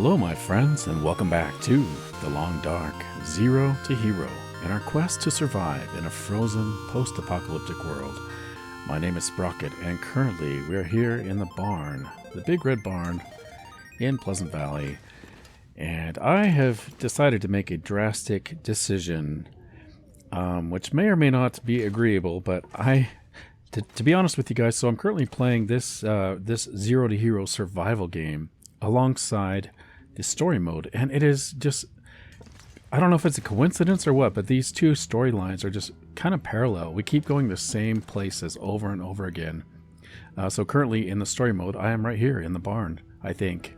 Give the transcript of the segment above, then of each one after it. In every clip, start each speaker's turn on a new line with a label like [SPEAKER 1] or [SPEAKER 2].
[SPEAKER 1] Hello, my friends, and welcome back to The Long Dark, Zero to Hero, in our quest to survive in a frozen, post-apocalyptic world. My name is Sprocket, and currently we are here in the barn, the Big Red Barn in Pleasant Valley, and I have decided to make a drastic decision, which may or may not be agreeable, but to be honest with you guys, so I'm currently playing this Zero to Hero survival game alongside the story mode, and it is just, I don't know if it's a coincidence or what, but these two storylines are just kind of parallel. We keep going the same places over and over again. So currently in the story mode, I am right here in the barn, I think,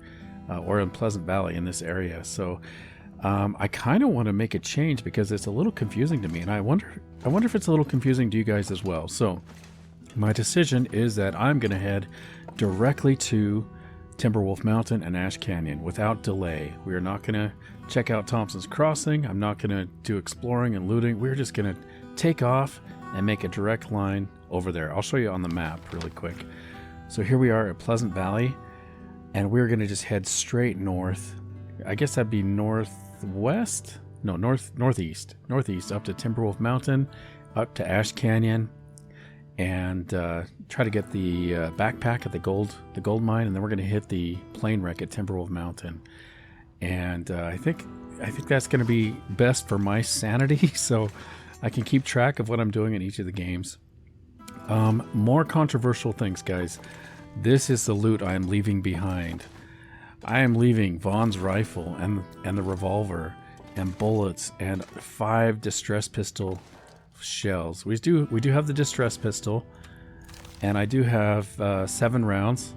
[SPEAKER 1] or in Pleasant Valley in this area. So I kind of want to make a change because it's a little confusing to me, and I wonder if it's a little confusing to you guys as well. So my decision is that I'm going to head directly to Timberwolf Mountain and Ash Canyon without delay. We are not going to check out Thompson's Crossing. I'm not going to do exploring and looting. We're just going to take off and make a direct line over there. I'll show you on the map really quick. So here we are at Pleasant Valley, and we're going to just head straight north. I guess that'd be northwest? No, northeast up to Timberwolf Mountain, up to Ash Canyon, and try to get the backpack at the gold mine, and then we're going to hit the plane wreck at Timberwolf Mountain. And I think that's going to be best for my sanity, so I can keep track of what I'm doing in each of the games. More controversial things, guys. This is the loot I am leaving behind. I am leaving Vaughn's rifle and the revolver and bullets and 5 distress pistol shells. We do have the distress pistol, and I do have 7 rounds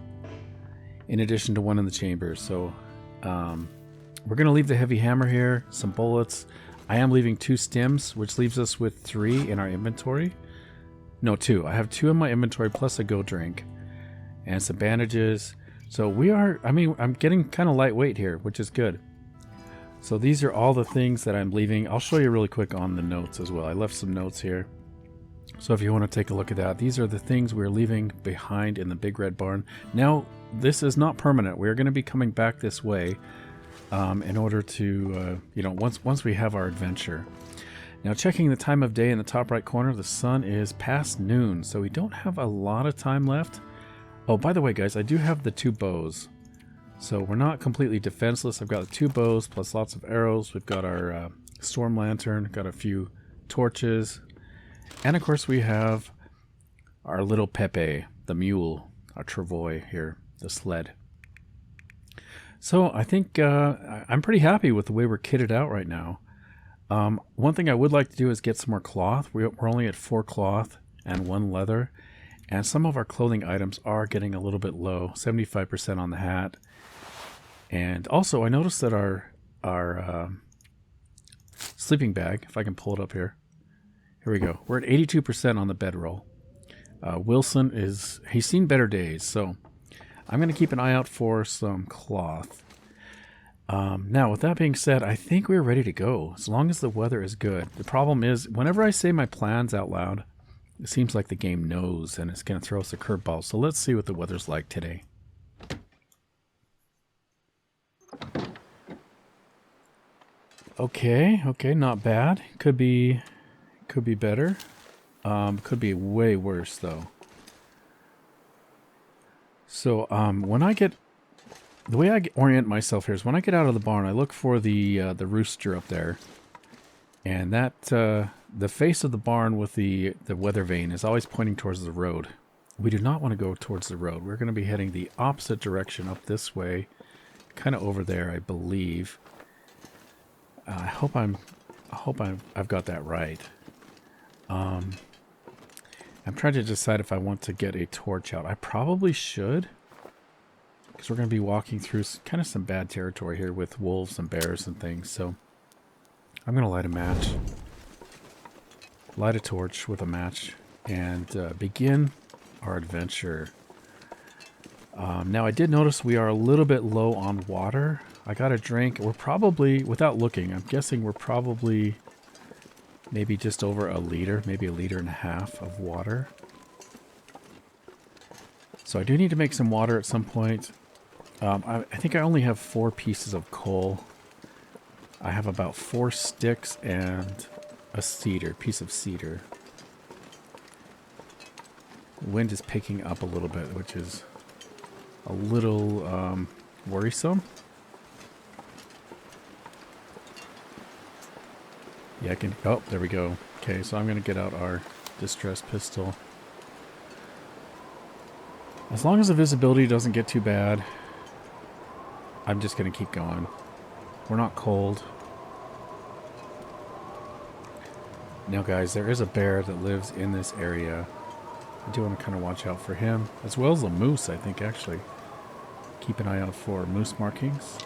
[SPEAKER 1] in addition to 1 in the chamber. So we're gonna leave the heavy hammer here, some bullets. I am leaving 2 stims, which leaves us with 3 in our inventory. No, 2. I have 2 in my inventory plus a go drink and some bandages. So I'm getting kind of lightweight here, which is good. So these are all the things that I'm leaving. I'll show you really quick on the notes as well. I left some notes here. So if you want to take a look at that, these are the things we're leaving behind in the Big Red Barn. Now, this is not permanent. We're going to be coming back this way in order to, once we have our adventure. Now, checking the time of day in the top right corner, the sun is past noon, so we don't have a lot of time left. Oh, by the way, guys, I do have the 2 bows. So we're not completely defenseless. I've got the 2 bows plus lots of arrows. We've got our storm lantern, got a few torches. And of course we have our little Pepe, the mule, our travois here, the sled. So I think I'm pretty happy with the way we're kitted out right now. One thing I would like to do is get some more cloth. We're only at 4 cloth and 1 leather. And some of our clothing items are getting a little bit low, 75% on the hat. And also, I noticed that our sleeping bag, if I can pull it up here. Here we go. We're at 82% on the bedroll. Wilson he's seen better days, so I'm going to keep an eye out for some cloth. Now, with that being said, I think we're ready to go, as long as the weather is good. The problem is, whenever I say my plans out loud, it seems like the game knows, and it's going to throw us a curveball. So let's see what the weather's like today. Okay, not bad. Could be better. Could be way worse though. So the way I orient myself here is when I get out of the barn, I look for the rooster up there, and that the face of the barn with the weather vane is always pointing towards the road. We do not want to go towards the road. We're going to be heading the opposite direction up this way, kind of over there, I believe. I hope I've got that right. I'm trying to decide if I want to get a torch out. I probably should, because we're going to be walking through kind of some bad territory here with wolves and bears and things. So I'm going to light a match, light a torch with a match, and begin our adventure. Now, I did notice we are a little bit low on water. I got a drink. We're probably, without looking, I'm guessing we're probably maybe just over a liter, maybe 1.5 liters of water. So I do need to make some water at some point. I think I only have 4 pieces of coal. I have about 4 sticks and a piece of cedar. The wind is picking up a little bit, which is a little worrisome. Yeah, I can... Oh, there we go. Okay, so I'm going to get out our distress pistol. As long as the visibility doesn't get too bad, I'm just going to keep going. We're not cold. Now, guys, there is a bear that lives in this area. I do want to kind of watch out for him, as well as a moose, I think, actually. Keep an eye out for moose markings.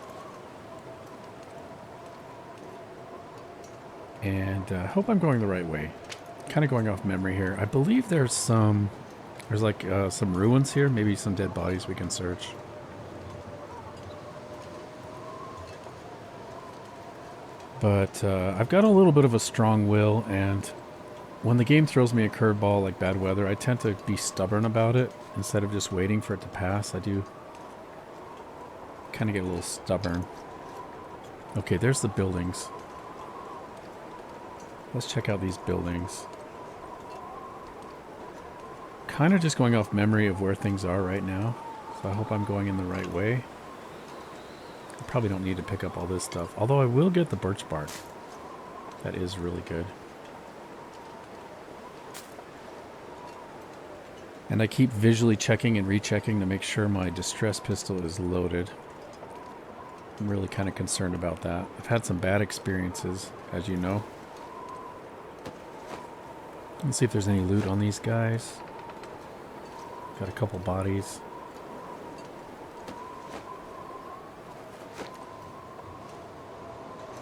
[SPEAKER 1] And I hope I'm going the right way. Kind of going off memory here. I believe there's some ruins here. Maybe some dead bodies we can search. But I've got a little bit of a strong will, and when the game throws me a curveball like bad weather, I tend to be stubborn about it. Instead of just waiting for it to pass, I do kind of get a little stubborn. Okay, there's the buildings. Let's check out these buildings. Kind of just going off memory of where things are right now. So I hope I'm going in the right way. I probably don't need to pick up all this stuff. Although I will get the birch bark. That is really good. And I keep visually checking and rechecking to make sure my distress pistol is loaded. I'm really kind of concerned about that. I've had some bad experiences, as you know. Let's see if there's any loot on these guys. Got a couple bodies.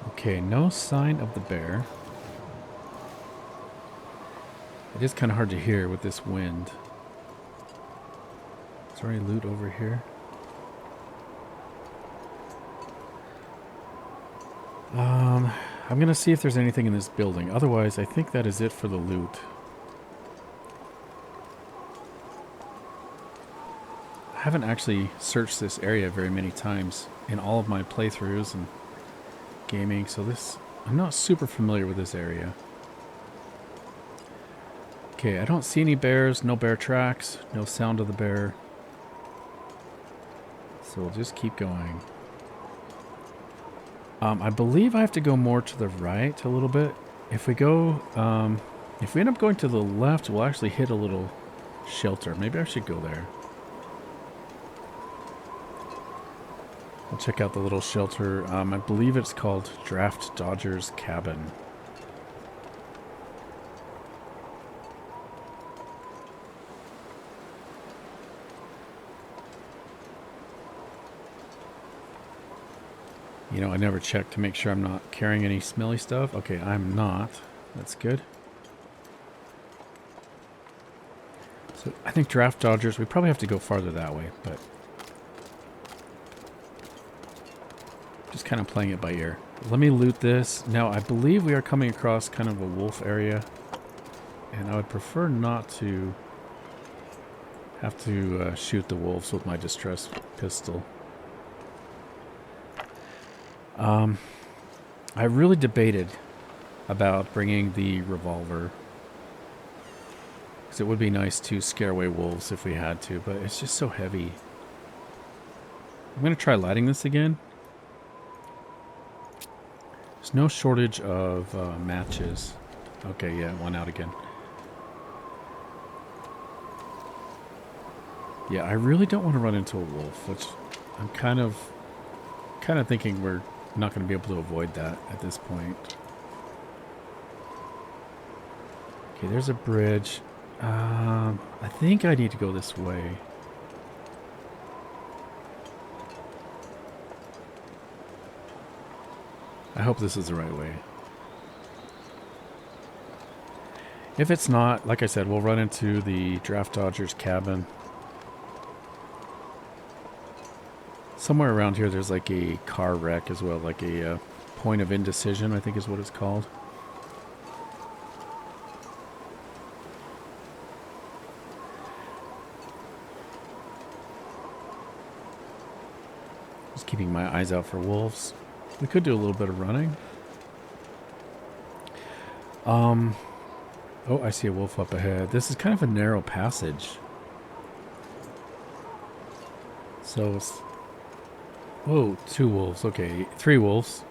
[SPEAKER 1] Okay, no sign of the bear. It is kind of hard to hear with this wind. Is there any loot over here? I'm going to see if there's anything in this building. Otherwise, I think that is it for the loot. I haven't actually searched this area very many times in all of my playthroughs and gaming, so I'm not super familiar with this area. Okay, I don't see any bears, no bear tracks, no sound of the bear. So we'll just keep going. I believe I have to go more to the right a little bit. If we go, if we end up going to the left, we'll actually hit a little shelter. Maybe I should go there. We'll check out the little shelter. I believe it's called Draft Dodger's Cabin. You know, I never check to make sure I'm not carrying any smelly stuff. Okay, I'm not. That's good. So I think Draft Dodgers, we probably have to go farther that way, but just kind of playing it by ear. Let me loot this. Now, I believe we are coming across kind of a wolf area, and I would prefer not to have to shoot the wolves with my distress pistol. I really debated about bringing the revolver, because it would be nice to scare away wolves if we had to, but it's just so heavy. I'm going to try lighting this again. There's no shortage of matches. Okay, yeah, one out again. Yeah, I really don't want to run into a wolf, which I'm kind of thinking we're not going to be able to avoid that at this point. Okay, there's a bridge. I think I need to go this way. I hope this is the right way. If it's not, like I said, we'll run into the Draft Dodger's cabin. Somewhere around here there's like a car wreck as well, like a Point of Indecision, I think is what it's called. keeping my eyes out for wolves. We could do a little bit of running. Oh, I see a wolf up ahead. This is kind of a narrow passage. So, whoa, 2 wolves. Okay, 3 wolves.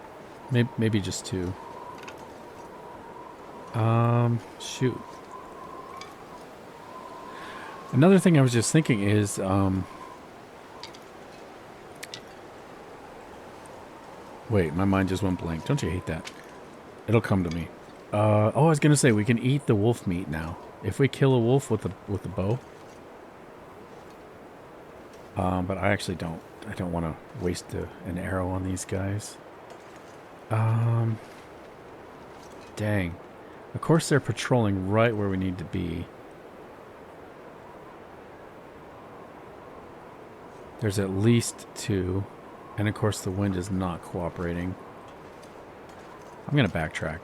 [SPEAKER 1] Maybe just 2. Shoot. Another thing I was just thinking is, wait, my mind just went blank. Don't you hate that? It'll come to me. Oh, I was gonna say we can eat the wolf meat now. If we kill a wolf with a bow. But I actually don't. I don't want to waste an arrow on these guys. Dang. Of course they're patrolling right where we need to be. There's at least 2. And of course the wind is not cooperating. I'm going to backtrack.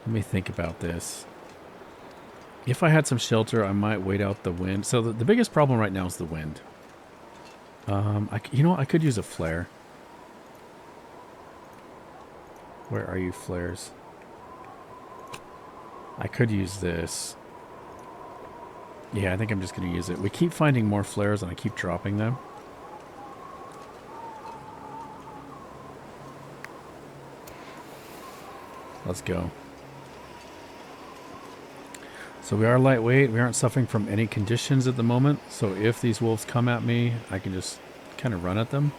[SPEAKER 1] Let me think about this. If I had some shelter, I might wait out the wind. So the biggest problem right now is the wind. You know what? I could use a flare. Where are you, flares? I could use this. Yeah, I think I'm just going to use it. We keep finding more flares and I keep dropping them. Let's go. So we are lightweight. We aren't suffering from any conditions at the moment. So if these wolves come at me, I can just kind of run at them.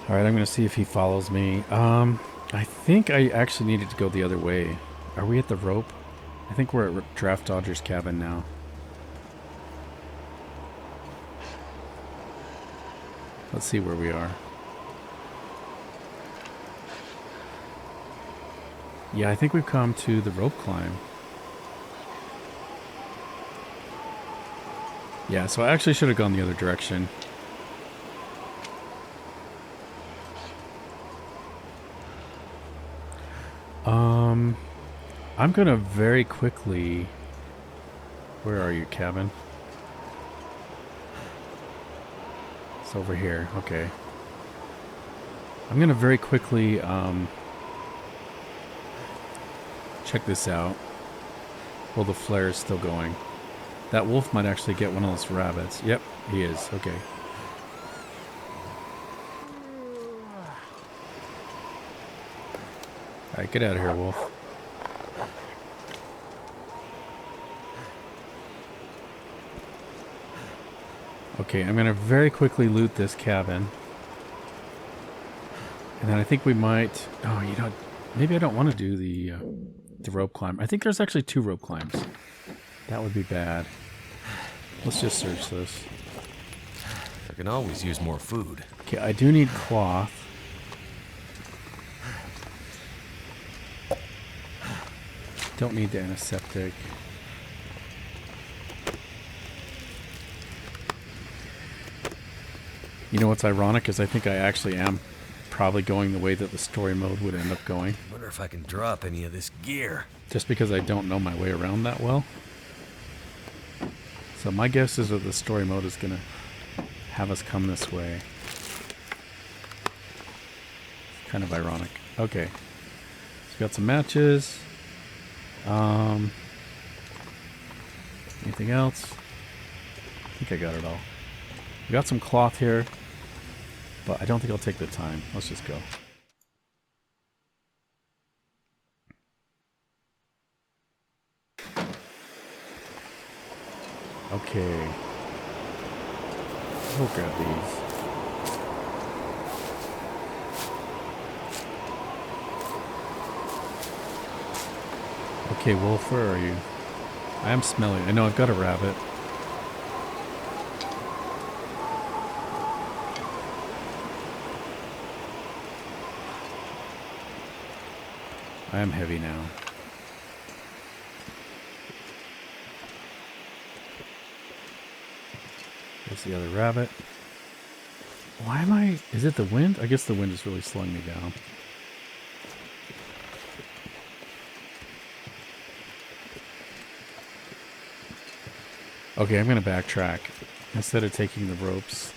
[SPEAKER 1] Alright, I'm going to see if he follows me. I think I actually needed to go the other way. Are we at the rope? I think we're at Draft Dodger's cabin now. Let's see where we are. Yeah, I think we've come to the rope climb. Yeah, so I actually should have gone the other direction. I'm gonna very quickly... Where are you, cabin? It's over here, okay. I'm gonna very quickly, check this out. While the flare is still going. That wolf might actually get one of those rabbits. Yep, he is, okay. Alright, get out of here, wolf. Okay, I'm going to very quickly loot this cabin. And then I think we might... Oh, you know, maybe I don't want to do the rope climb. I think there's actually 2 rope climbs. That would be bad. Let's just search this.
[SPEAKER 2] I can always use more food.
[SPEAKER 1] Okay, I do need cloth. Don't need the antiseptic. You know what's ironic is I think I actually am probably going the way that the story mode would end up going.
[SPEAKER 2] Wonder if I can drop any of this gear.
[SPEAKER 1] Just because I don't know my way around that well. So my guess is that the story mode is going to have us come this way. Kind of ironic. Okay. So we got some matches. Anything else? I think I got it all. We got some cloth here, but I don't think I'll take the time. Let's just go. Okay. We'll grab these. Okay, wolf, where are you? I am smelly. I know I've got a rabbit. I am heavy now. There's the other rabbit. Why am I... Is it the wind? I guess the wind is really slowing me down. Okay, I'm going to backtrack. Instead of taking the ropes...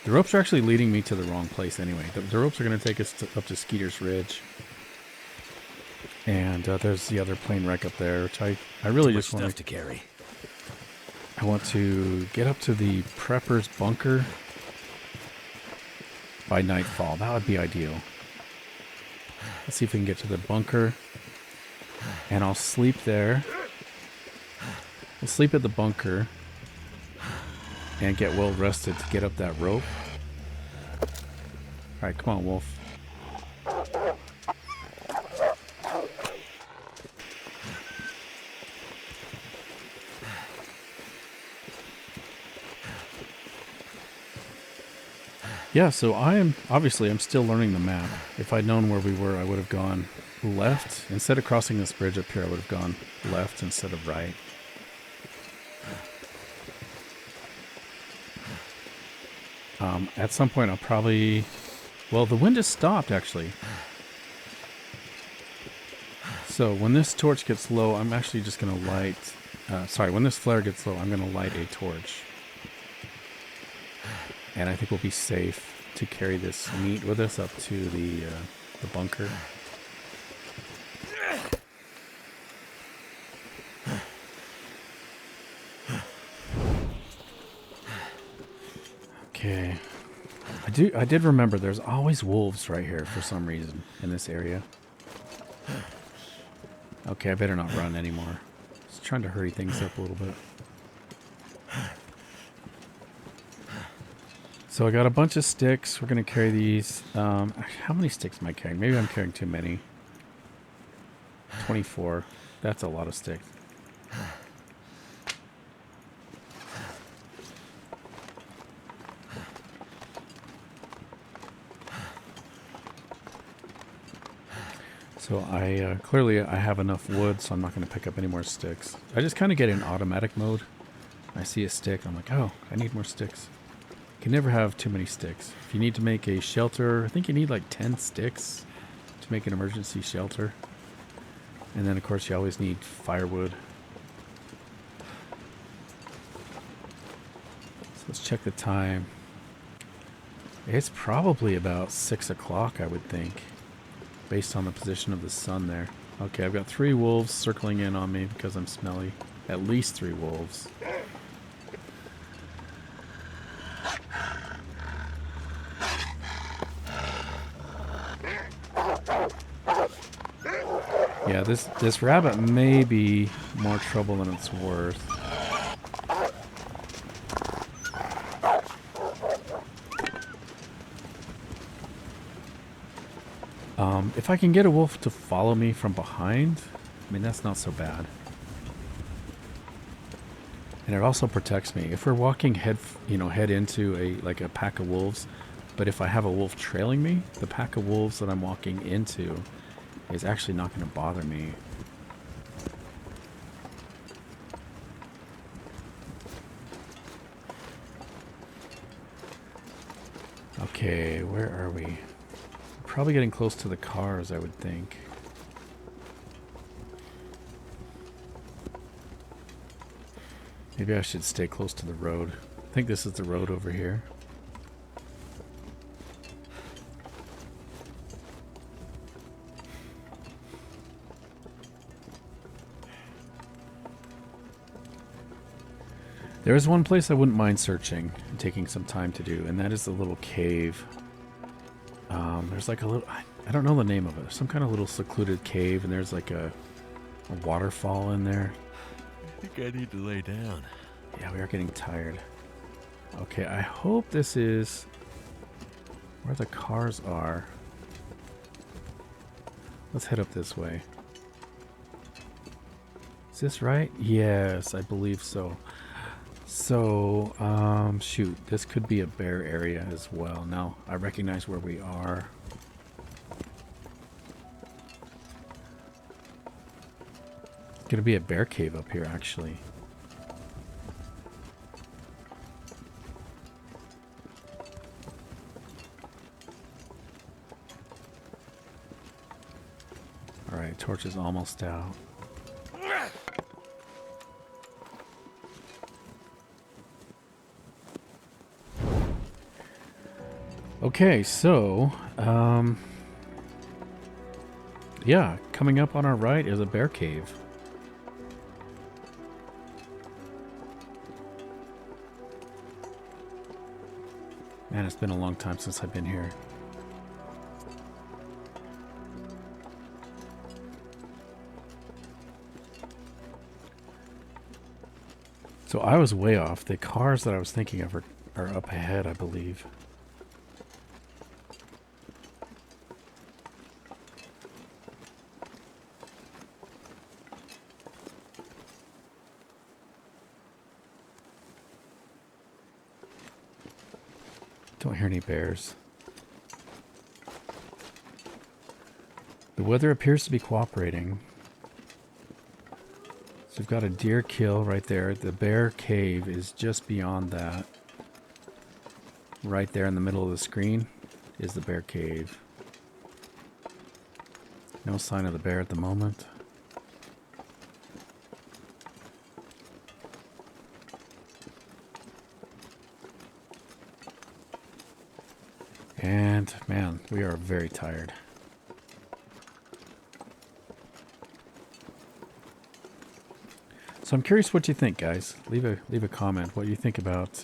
[SPEAKER 1] the ropes are actually leading me to the wrong place anyway. The ropes are going to take us up to Skeeter's Ridge. And there's the other plane wreck up there, which I really just want
[SPEAKER 2] to carry.
[SPEAKER 1] I want to get up to the Prepper's Bunker by nightfall. That would be ideal. Let's see if we can get to the bunker. And I'll sleep there. We'll sleep at the bunker. And get well rested to get up that rope. Alright, come on, Wolf. Yeah, so I'm still learning the map. If I'd known where we were, I would have gone left. Instead of crossing this bridge up here, I would have gone left instead of right. At some point, I'll probably... Well, the wind has stopped, actually. So when this torch gets low, I'm actually just going to light... when this flare gets low, I'm going to light a torch. And I think we'll be safe to carry this meat with us up to the bunker. Okay. I did remember there's always wolves right here for some reason in this area. Okay, I better not run anymore. Just trying to hurry things up a little bit. So I got a bunch of sticks. We're going to carry these. How many sticks am I carrying? Maybe I'm carrying too many. 24. That's a lot of sticks. So clearly I have enough wood, so I'm not going to pick up any more sticks. I just kind of get in automatic mode. I see a stick, I'm like, oh, I need more sticks. You can never have too many sticks. If you need to make a shelter, I think you need like 10 sticks to make an emergency shelter. And then of course you always need firewood. So let's check the time. It's probably about 6 o'clock, I would think, based on the position of the sun there. Okay, I've got 3 wolves circling in on me because I'm smelly. At least 3 wolves. Yeah, this rabbit may be more trouble than it's worth. If I can get a wolf to follow me from behind, I mean, that's not so bad. And it also protects me. If we're walking head into a pack of wolves, but if I have a wolf trailing me, the pack of wolves that I'm walking into is actually not going to bother me. Okay, where are we? Probably getting close to the cars, I would think. Maybe I should stay close to the road. I think this is the road over here. There is one place I wouldn't mind searching and taking some time to do, and that is the little cave. There's like a little... I don't know the name of it. Some kind of little secluded cave, and there's like a waterfall in there.
[SPEAKER 2] I think I need to lay down.
[SPEAKER 1] Yeah, we are getting tired. Okay, I hope this is where the cars are. Let's head up this way. Is this right? Yes, I believe so. So, shoot, this could be a bear area as well. Now, I recognize where we are. It's gonna be a bear cave up here, actually. Alright, torch is almost out. Okay, so, yeah, coming up on our right is a bear cave. Man, it's been a long time since I've been here. So I was way off. The cars that I was thinking of are up ahead, I believe. Don't hear any bears. The weather appears to be cooperating. So we've got a deer kill right there. The bear cave is just beyond that. Right there in the middle of the screen is the bear cave. No sign of the bear at the moment. And man, we are very tired. So I'm curious what you think, guys. Leave a comment what you think about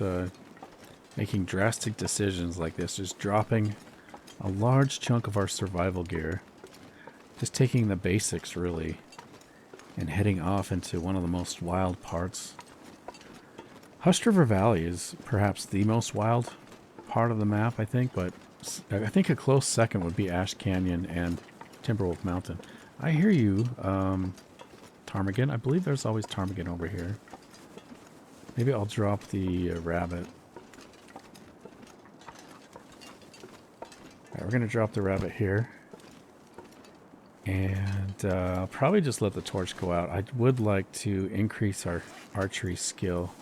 [SPEAKER 1] making drastic decisions like this, just dropping a large chunk of our survival gear, just taking the basics really, and heading off into one of the most wild parts. Hushed River Valley is perhaps the most wild part of the map, I think, but I think a close second would be Ash Canyon and Timberwolf Mountain. I hear you, ptarmigan. I believe there's always ptarmigan over here. Maybe I'll drop the rabbit. Alright, we're going to drop the rabbit here. And I'll probably just let the torch go out. I would like to increase our archery skill.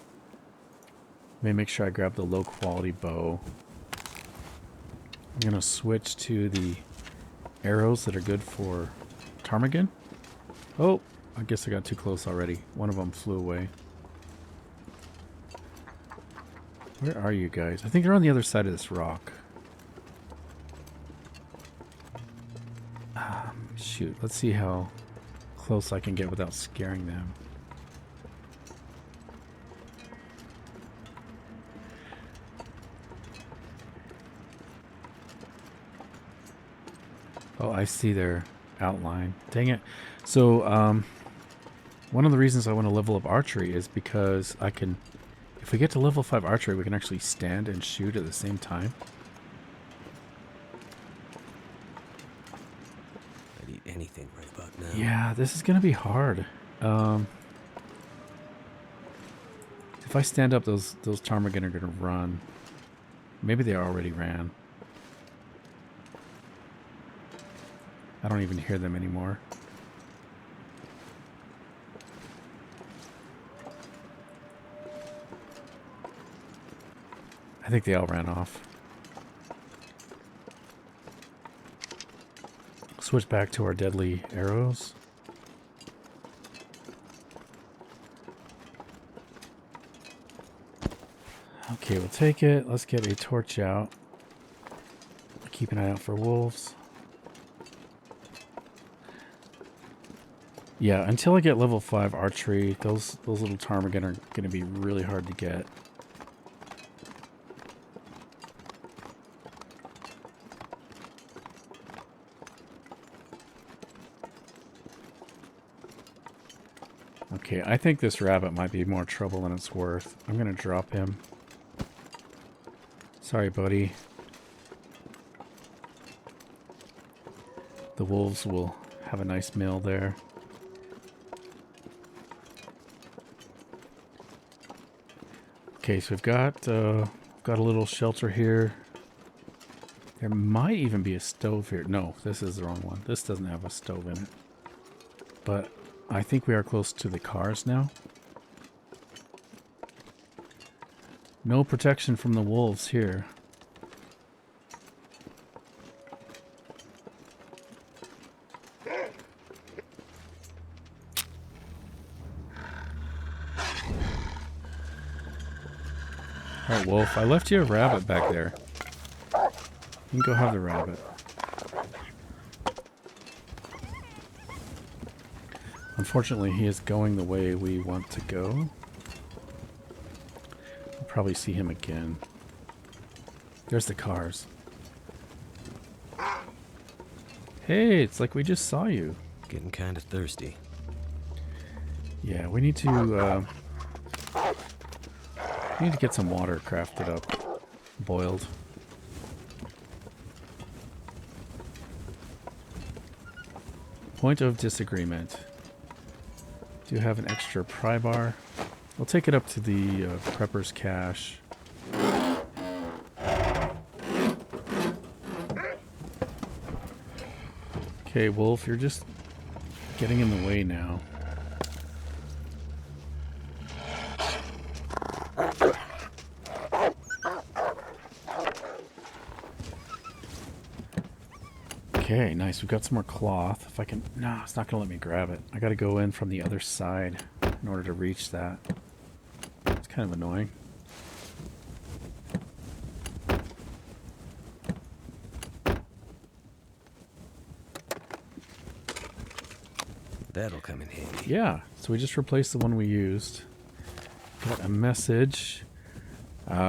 [SPEAKER 1] Maybe make sure I grab the low quality bow. I'm going to switch to the arrows that are good for ptarmigan. Oh, I guess I got too close already. One of them flew away. Where are you guys? I think they're on the other side of this rock. Shoot, let's see how close I can get without scaring them. Oh, I see their outline. Dang it. So, one of the reasons I want to level up archery is because I can, if we get to level 5 archery, we can actually stand and shoot at the same time.
[SPEAKER 2] I'd eat anything right about now.
[SPEAKER 1] Yeah, this is going to be hard. If I stand up, those ptarmigan are going to run. Maybe they already ran. I don't even hear them anymore. I think they all ran off. Switch back to our deadly arrows. Okay, we'll take it. Let's get a torch out. Keep an eye out for wolves. Yeah, until I get level 5 archery, those little ptarmigan are going to be really hard to get. Okay, I think this rabbit might be more trouble than it's worth. I'm going to drop him. Sorry, buddy. The wolves will have a nice meal there. Okay, so we've got a little shelter here. There might even be a stove here. No, this is the wrong one. This doesn't have a stove in it. But I think we are close to the cars now. No protection from the wolves here. Oh, Wolf, I left you a rabbit back there. You can go have the rabbit. Unfortunately, he is going the way we want to go. We'll probably see him again. There's the cars. Hey, it's like we just saw you.
[SPEAKER 2] Getting kind of thirsty.
[SPEAKER 1] Yeah, we need to get some water crafted up. Boiled. Point of Disagreement. Do you have an extra pry bar? We'll take it up to the prepper's cache. Okay, Wolf, you're just getting in the way now. Okay, nice. We've got some more cloth. If I can... No, it's not going to let me grab it. I got to go in from the other side in order to reach that. It's kind of annoying.
[SPEAKER 2] That'll come in handy.
[SPEAKER 1] Yeah, so we just replaced the one we used. Got a message.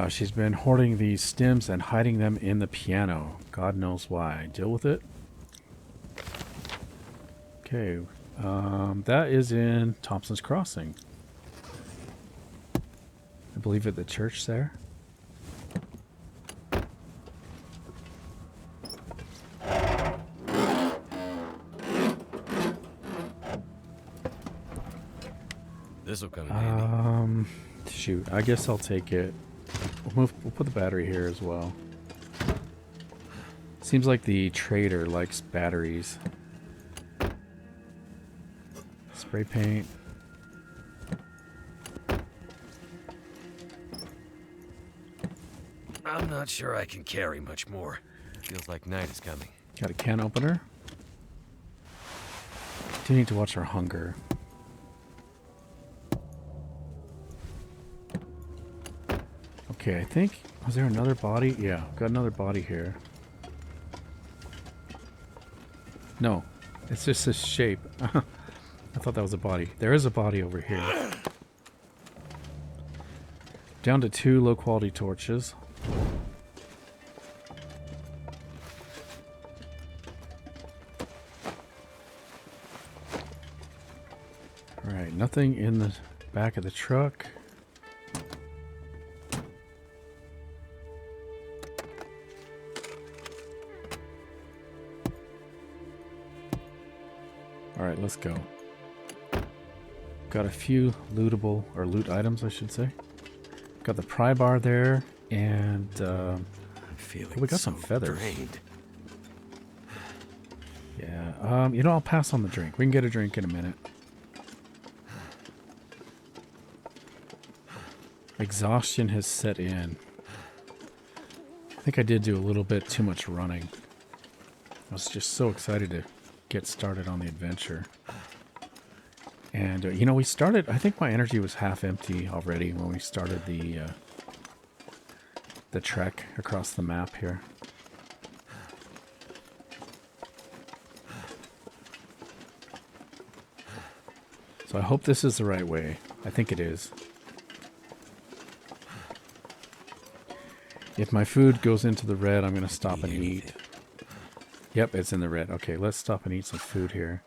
[SPEAKER 1] She's been hoarding these stems and hiding them in the piano. God knows why. Deal with it. Okay, that is in Thompson's Crossing. I believe at the church there.
[SPEAKER 2] This'll come in handy.
[SPEAKER 1] Shoot, I guess I'll take it. We'll put the battery here as well. Seems like the trader likes batteries. Spray paint.
[SPEAKER 2] I'm not sure I can carry much more. Feels like night is coming.
[SPEAKER 1] Got a can opener. Do need to watch our hunger. Okay, I think... Was there another body? Yeah, got another body here. No, it's just this shape. I thought that was a body. There is a body over here. Down to 2 low-quality torches. Alright, nothing in the back of the truck. Alright, let's go. Got a few lootable, or loot items, I should say. Got the pry bar there, and we got some feathers.
[SPEAKER 2] Drained.
[SPEAKER 1] Yeah, you know, I'll pass on the drink. We can get a drink in a minute. Exhaustion has set in. I think I did do a little bit too much running. I was just so excited to get started on the adventure. And, you know, we started... I think my energy was half empty already when we started the trek across the map here. So I hope this is the right way. I think it is. If my food goes into the red, I'm going to stop and eat. Yep, it's in the red. Okay, let's stop and eat some food here.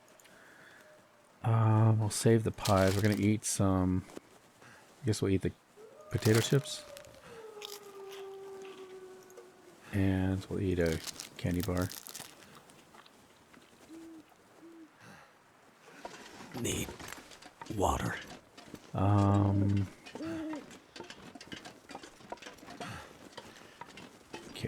[SPEAKER 1] We'll save the pies. We're going to eat some... I guess we'll eat the potato chips. And we'll eat a candy bar.
[SPEAKER 2] Need water.
[SPEAKER 1] Okay,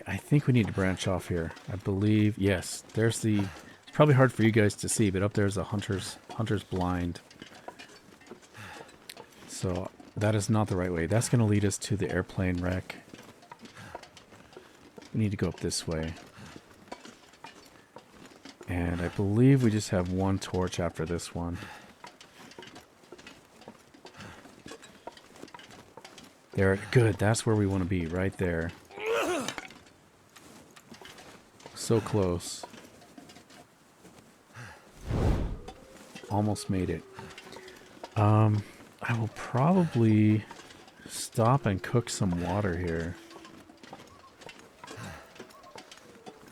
[SPEAKER 1] I think we need to branch off here. I believe... Yes, there's the... It's probably hard for you guys to see, but up there's a hunter's blind. So that is not the right way. That's going to lead us to the airplane wreck. We need to go up this way. And I believe we just have one torch after this one. There, good. That's where we want to be, right there. So close. Almost made it. I will probably stop and cook some water here.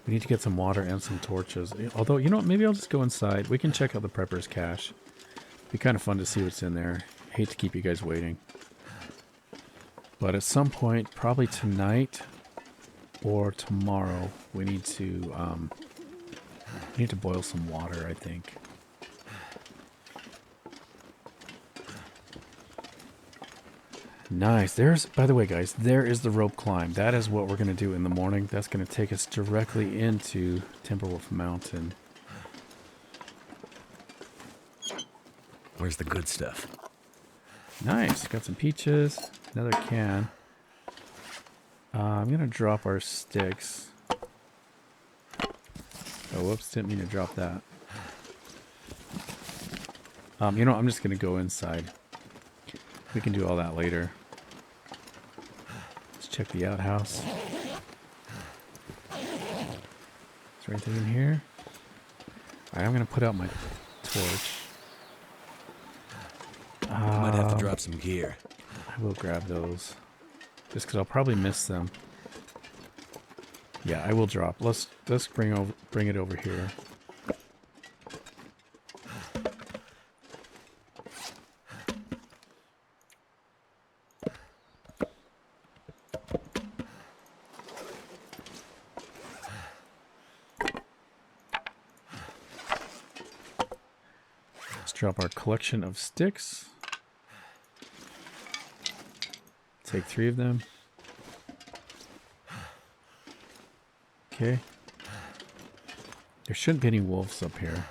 [SPEAKER 1] We need to get some water and some torches. Although, you know what? Maybe I'll just go inside. We can check out the prepper's cache. Be kind of fun to see what's in there. Hate to keep you guys waiting. But at some point, probably tonight or tomorrow, we need to boil some water, I think. Nice. There's, by the way, guys, there is the rope climb. That is what we're going to do in the morning. That's going to take us directly into Timberwolf Mountain.
[SPEAKER 2] Where's the good stuff?
[SPEAKER 1] Nice. Got some peaches. Another can. I'm going to drop our sticks. Oh, whoops. Didn't mean to drop that. You know, I'm just going to go inside. We can do all that later. Let's check the outhouse. Is there anything in here? Alright, I'm going to put out my torch.
[SPEAKER 2] Might have to drop some gear.
[SPEAKER 1] I will grab those. Just because I'll probably miss them. Yeah, I will drop. Let's bring it over here. Let's drop our collection of sticks. Take 3 of them. Okay. There shouldn't be any wolves up here.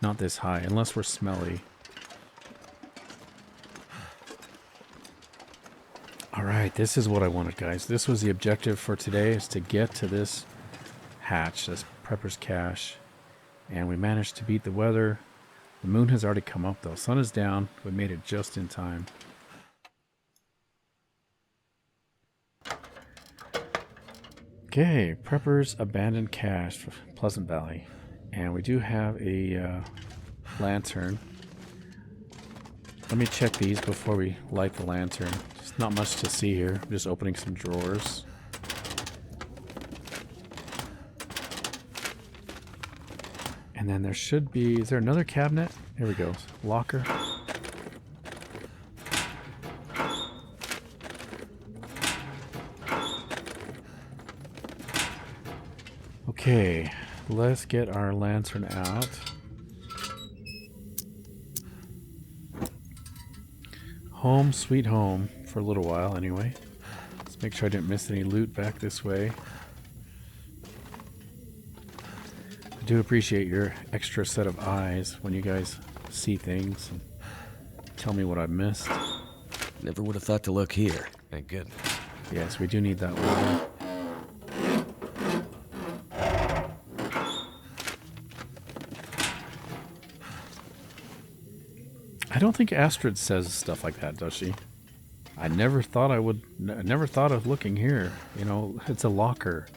[SPEAKER 1] Not this high, unless we're smelly. Alright, this is what I wanted, guys. This was the objective for today, is to get to this hatch, this prepper's cache. And we managed to beat the weather. The moon has already come up, though. Sun is down. We made it just in time. Okay, Prepper's Abandoned Cache, Pleasant Valley. And we do have a lantern. Let me check these before we light the lantern. There's not much to see here. I'm just opening some drawers. And then there should be... Is there another cabinet? Here we go. Locker. Okay, let's get our lantern out. Home sweet home, for a little while anyway. Let's make sure I didn't miss any loot back this way. I do appreciate your extra set of eyes when you guys see things and tell me what I missed.
[SPEAKER 2] Never would have thought to look here. Thank goodness.
[SPEAKER 1] Yes, we do need that water. I don't think Astrid says stuff like that, does she? I never thought I would. Never thought of looking here. You know, it's a locker.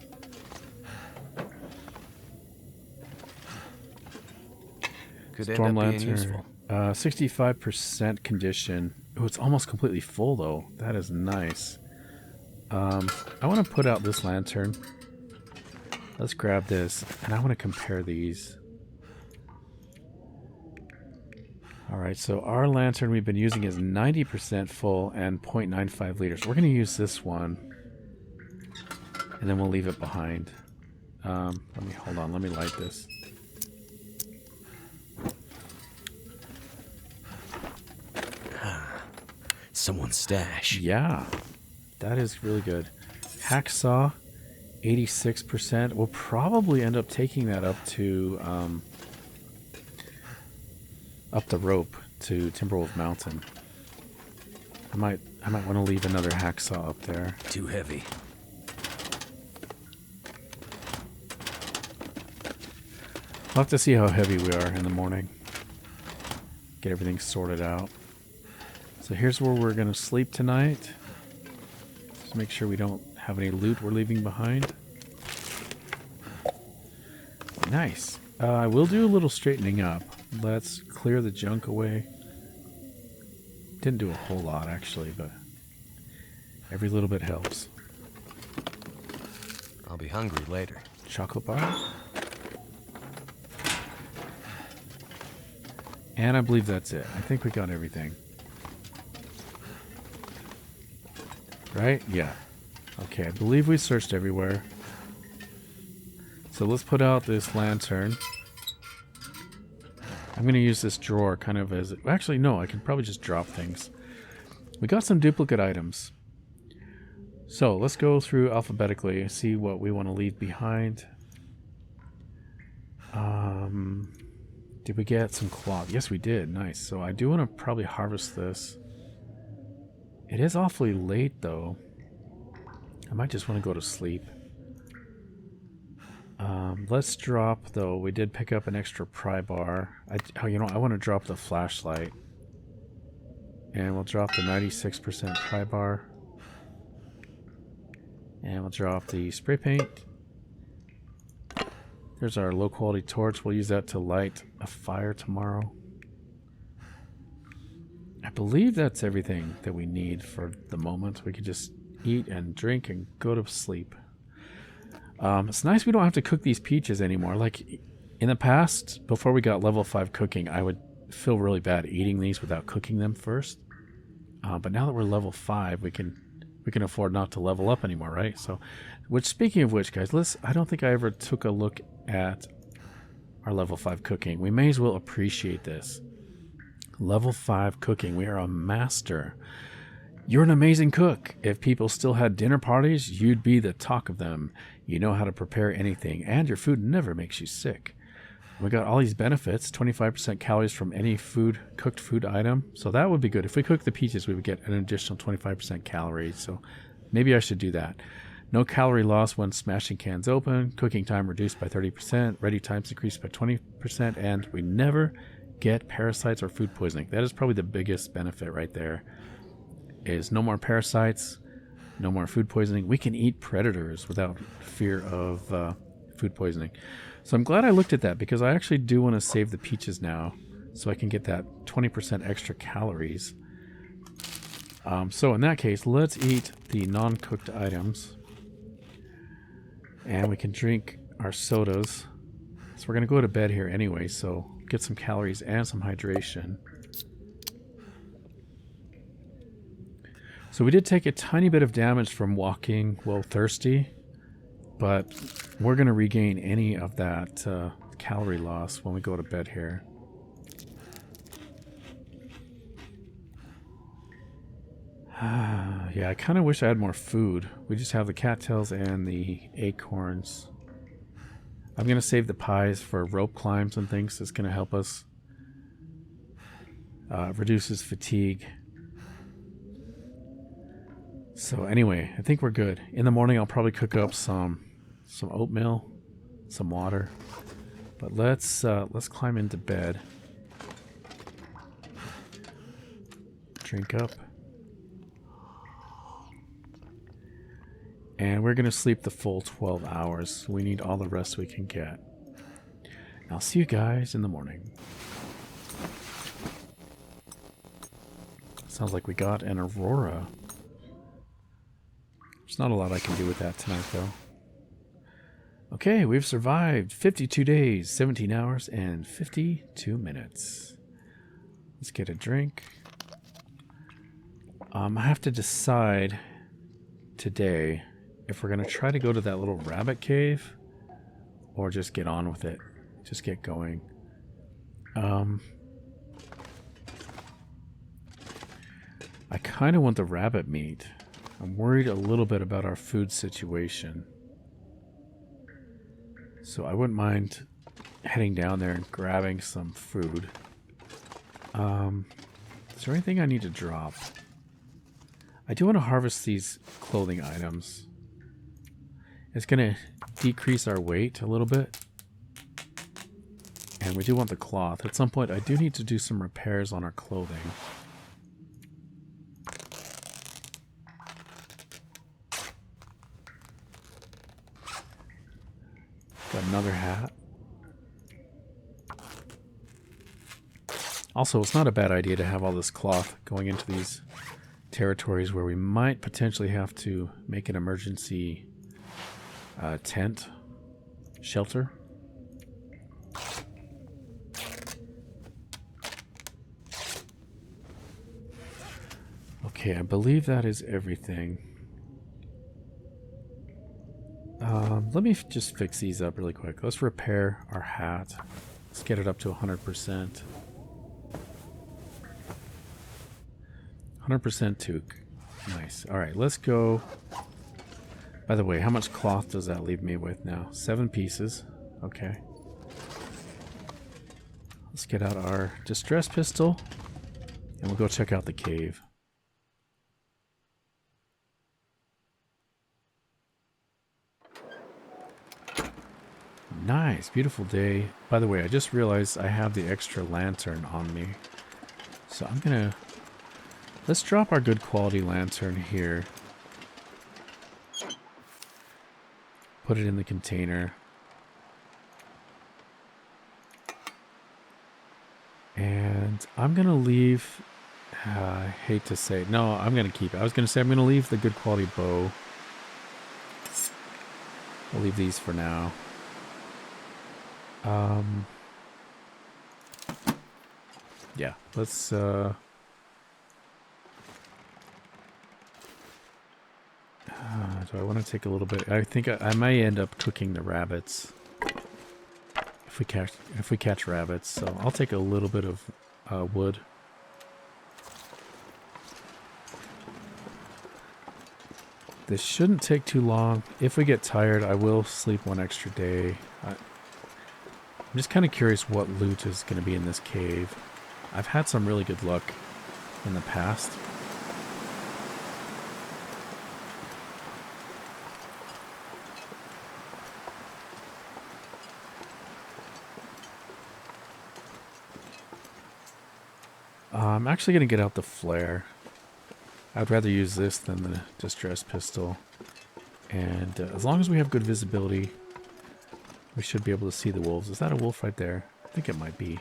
[SPEAKER 2] Could
[SPEAKER 1] Storm
[SPEAKER 2] end up being useful.
[SPEAKER 1] lantern. 65% condition. Oh, it's almost completely full though. That is nice. I want to put out this lantern. Let's grab this, and I want to compare these. Alright, so our lantern we've been using is 90% full and 0.95 liters. We're going to use this one, and then we'll leave it behind. Hold on, let me light this.
[SPEAKER 2] Someone's stash.
[SPEAKER 1] Yeah, that is really good. Hacksaw, 86%. We'll probably end up taking that up to... up the rope to Timberwolf Mountain. I might want to leave another hacksaw up there.
[SPEAKER 2] Too heavy.
[SPEAKER 1] We'll have to see how heavy we are in the morning. Get everything sorted out. So here's where we're going to sleep tonight. Just make sure we don't have any loot we're leaving behind. Nice. I will do a little straightening up. Let's clear the junk away. Didn't do a whole lot, actually, but every little bit helps.
[SPEAKER 2] I'll be hungry later.
[SPEAKER 1] Chocolate bar. And I believe that's it. I think we got everything. Right? Yeah. Okay, I believe we searched everywhere. So let's put out this lantern. I'm going to use this drawer kind of as... Actually, no, I can probably just drop things. We got some duplicate items. So let's go through alphabetically and see what we want to leave behind. Did we get some cloth? Yes, we did. Nice. So I do want to probably harvest this. It is awfully late, though. I might just want to go to sleep. Let's drop, though. We did pick up an extra pry bar. I want to drop the flashlight. And we'll drop the 96% pry bar. And we'll drop the spray paint. There's our low quality torch. We'll use that to light a fire tomorrow. I believe that's everything that we need for the moment. We can just eat and drink and go to sleep. It's nice we don't have to cook these peaches anymore. Like in the past, before we got level 5 cooking, I would feel really bad eating these without cooking them first. But now that we're level 5, we can afford not to level up anymore, right? So, speaking of which, guys, I don't think I ever took a look at our level 5 cooking. We may as well appreciate this. Level 5 cooking. We are a master. You're an amazing cook. If people still had dinner parties, you'd be the talk of them. You know how to prepare anything, and your food never makes you sick. We got all these benefits, 25% calories from any cooked food item. So that would be good. If we cook the peaches, we would get an additional 25% calories. So maybe I should do that. No calorie loss when smashing cans open. Cooking time reduced by 30%. Ready times increased by 20%. And we never get parasites or food poisoning. That is probably the biggest benefit right there. Is no more parasites, no more food poisoning. We can eat predators without fear of food poisoning. So I'm glad I looked at that because I actually do want to save the peaches now so I can get that 20% extra calories. So in that case, let's eat the non-cooked items. And we can drink our sodas. So we're going to go to bed here anyway, so get some calories and some hydration. So we did take a tiny bit of damage from walking while thirsty, but we're going to regain any of that calorie loss when we go to bed here. Yeah, I kind of wish I had more food. We just have the cattails and the acorns. I'm going to save the pies for rope climbs and things. It's going to help us. Reduces fatigue. So anyway, I think we're good. In the morning, I'll probably cook up some oatmeal, some water. But let's climb into bed. Drink up. And we're going to sleep the full 12 hours. We need all the rest we can get. I'll see you guys in the morning. Sounds like we got an aurora. There's not a lot I can do with that tonight, though. Okay, we've survived 52 days, 17 hours, and 52 minutes. Let's get a drink. I have to decide today if we're going to try to go to that little rabbit cave or just get on with it. Just get going. I kind of want the rabbit meat. I'm worried a little bit about our food situation. So I wouldn't mind heading down there and grabbing some food. Is there anything I need to drop? I do want to harvest these clothing items. It's going to decrease our weight a little bit. And we do want the cloth. At some point, I do need to do some repairs on our clothing. another hat. Also, it's not a bad idea to have all this cloth going into these territories where we might potentially have to make an emergency tent shelter. Okay, I believe that is everything. Let me just fix these up really quick. Let's repair our hat. Let's get it up to 100%. 100% toque. Nice. Alright, let's go. By the way, how much cloth does that leave me with now? 7 pieces. Okay. Let's get out our distress pistol. And we'll go check out the cave. Nice. Beautiful day. By the way, I just realized I have the extra lantern on me. So I'm gonna... Let's drop our good quality lantern here. Put it in the container. And I'm going to leave... I hate to say... No, I'm going to keep it. I was going to say I'm going to leave the good quality bow. I'll leave these for now. Yeah, let's... do I want to take a little bit? I think I might end up cooking the rabbits if we catch rabbits. So I'll take a little bit of wood. This shouldn't take too long. If we get tired, I will sleep one extra day. I'm just kind of curious what loot is going to be in this cave. I've had some really good luck in the past. I'm actually going to get out the flare. I'd rather use this than the distress pistol. And as long as we have good visibility, we should be able to see the wolves. Is that a wolf right there? I think it might be.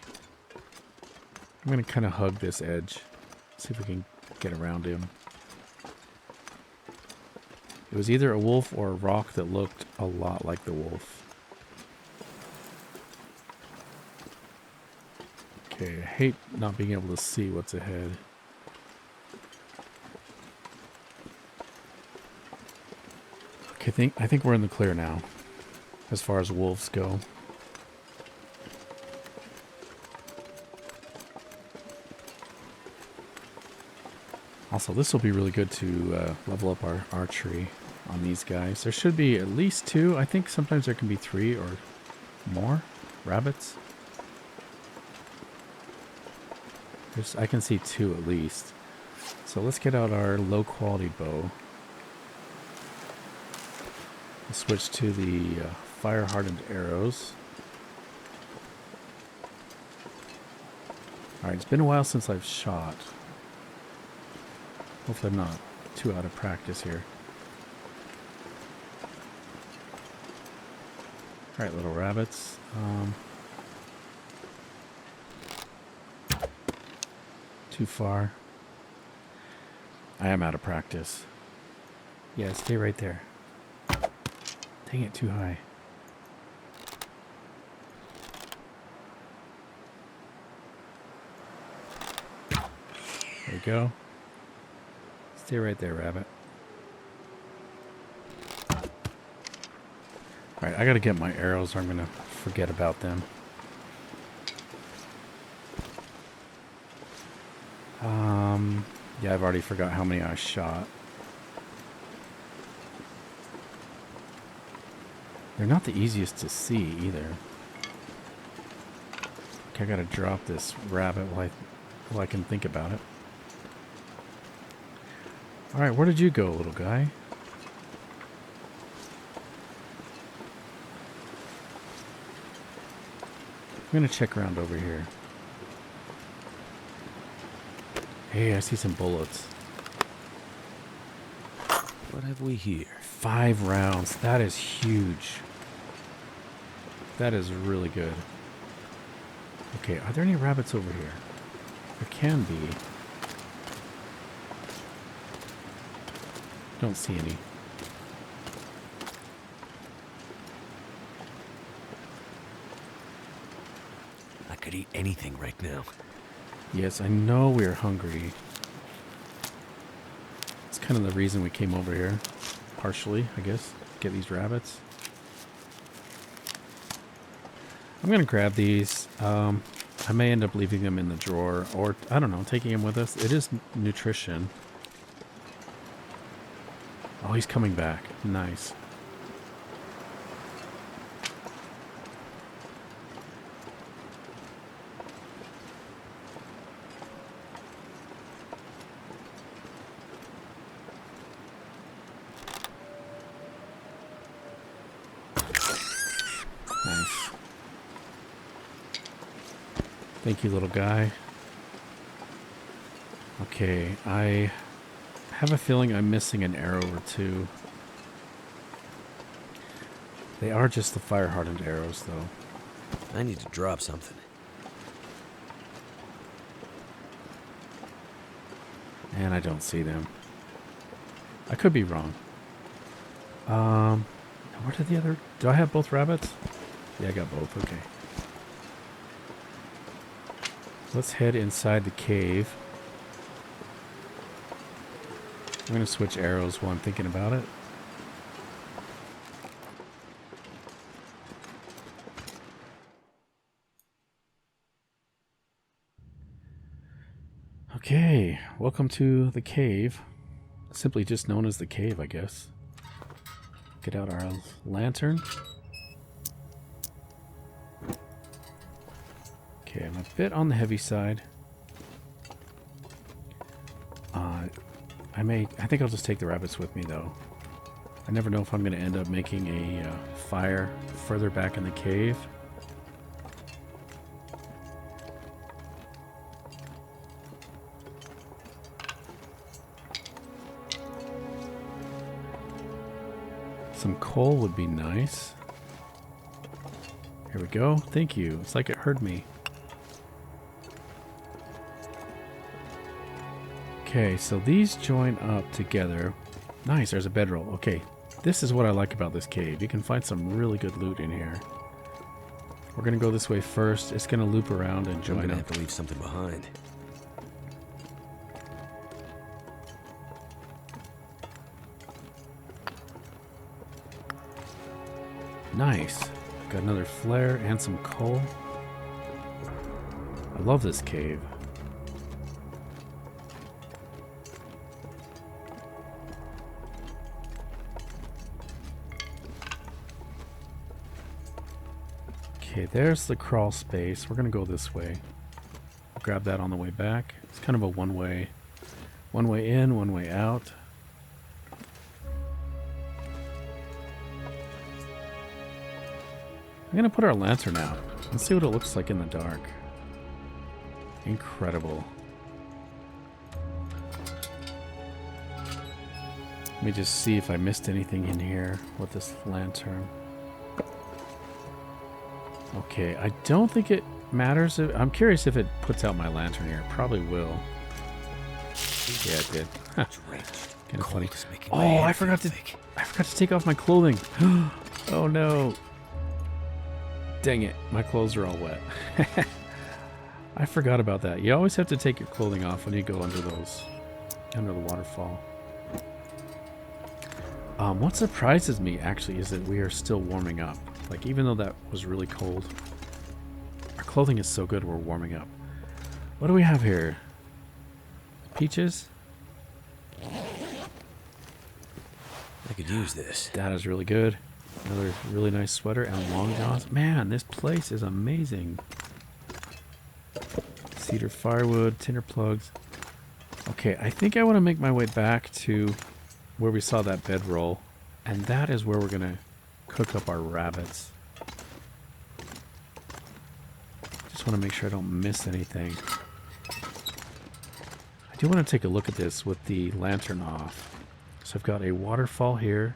[SPEAKER 1] I'm going to kind of hug this edge. See if we can get around him. It was either a wolf or a rock that looked a lot like the wolf. Okay, I hate not being able to see what's ahead. Okay, I think we're in the clear now, as far as wolves go. Also, this will be really good to level up our archery on these guys. There should be at least 2. I think sometimes there can be 3 or more rabbits. I can see 2 at least. So let's get out our low quality bow. We'll switch to the fire hardened arrows. Alright, it's been a while since I've shot. Hopefully I'm not too out of practice here. Alright, little rabbits. Too far. I am out of practice. Yeah, stay right there. Dang it, too high. There you go. Stay right there, rabbit. Alright, I gotta get my arrows or I'm gonna forget about them. Yeah, I've already forgot how many I shot. They're not the easiest to see either. Okay, I gotta drop this rabbit while I can think about it. Alright, where did you go, little guy? I'm gonna check around over here. Hey, I see some bullets.
[SPEAKER 2] What have we here?
[SPEAKER 1] 5 rounds. That is huge. That is really good. Okay, are there any rabbits over here? There can be. Don't see any.
[SPEAKER 2] I could eat anything right now.
[SPEAKER 1] Yes, I know we are hungry. It's kind of the reason we came over here. Partially, I guess. Get these rabbits. I'm going to grab these. I may end up leaving them in the drawer. Or, I don't know, taking them with us. It is nutrition. Oh, he's coming back. Nice. Nice. Thank you, little guy. Okay, I have a feeling I'm missing an arrow or two. They are just the fire-hardened arrows, though.
[SPEAKER 2] I need to drop something.
[SPEAKER 1] And I don't see them. I could be wrong. Where did the other... Do I have both rabbits? Yeah, I got both. Okay. Let's head inside the cave. I'm going to switch arrows while I'm thinking about it. Okay, welcome to the cave. Simply just known as the cave, I guess. Get out our lantern. Okay, I'm a bit on the heavy side. I think I'll just take the rabbits with me, though. I never know if I'm going to end up making a fire further back in the cave. Some coal would be nice. Here we go. Thank you. It's like it heard me. Okay, so these join up together. Nice, there's a bedroll. Okay, this is what I like about this cave. You can find some really good loot in here. We're going to go this way first. It's going to loop around and join
[SPEAKER 2] I'm gonna
[SPEAKER 1] up.
[SPEAKER 2] have to leave something behind.
[SPEAKER 1] Nice. Got another flare and some coal. I love this cave. Okay, there's the crawl space. We're gonna go this way. Grab that on the way back. It's kind of a one way in, one way out. I'm gonna put our lantern out and see what it looks like in the dark. Incredible. Let me just see if I missed anything in here with this lantern. Okay, I don't think it matters. I'm curious if it puts out my lantern here. It probably will. Yeah, it did. Kind of funny. Oh, I forgot to take off my clothing. Oh no. Dang it, my clothes are all wet. I forgot about that. You always have to take your clothing off when you go under the waterfall. What surprises me actually is that we are still warming up. Like, even though that was really cold, our clothing is so good we're warming up. What do we have here? Peaches?
[SPEAKER 2] I could use this.
[SPEAKER 1] That is really good. Another really nice sweater and long johns. Man, this place is amazing. Cedar firewood, tinder plugs. Okay, I think I want to make my way back to where we saw that bedroll. And that is where we're going to cook up our rabbits. Just want to make sure I don't miss anything. I do want to take a look at this with the lantern off. So I've got a waterfall here.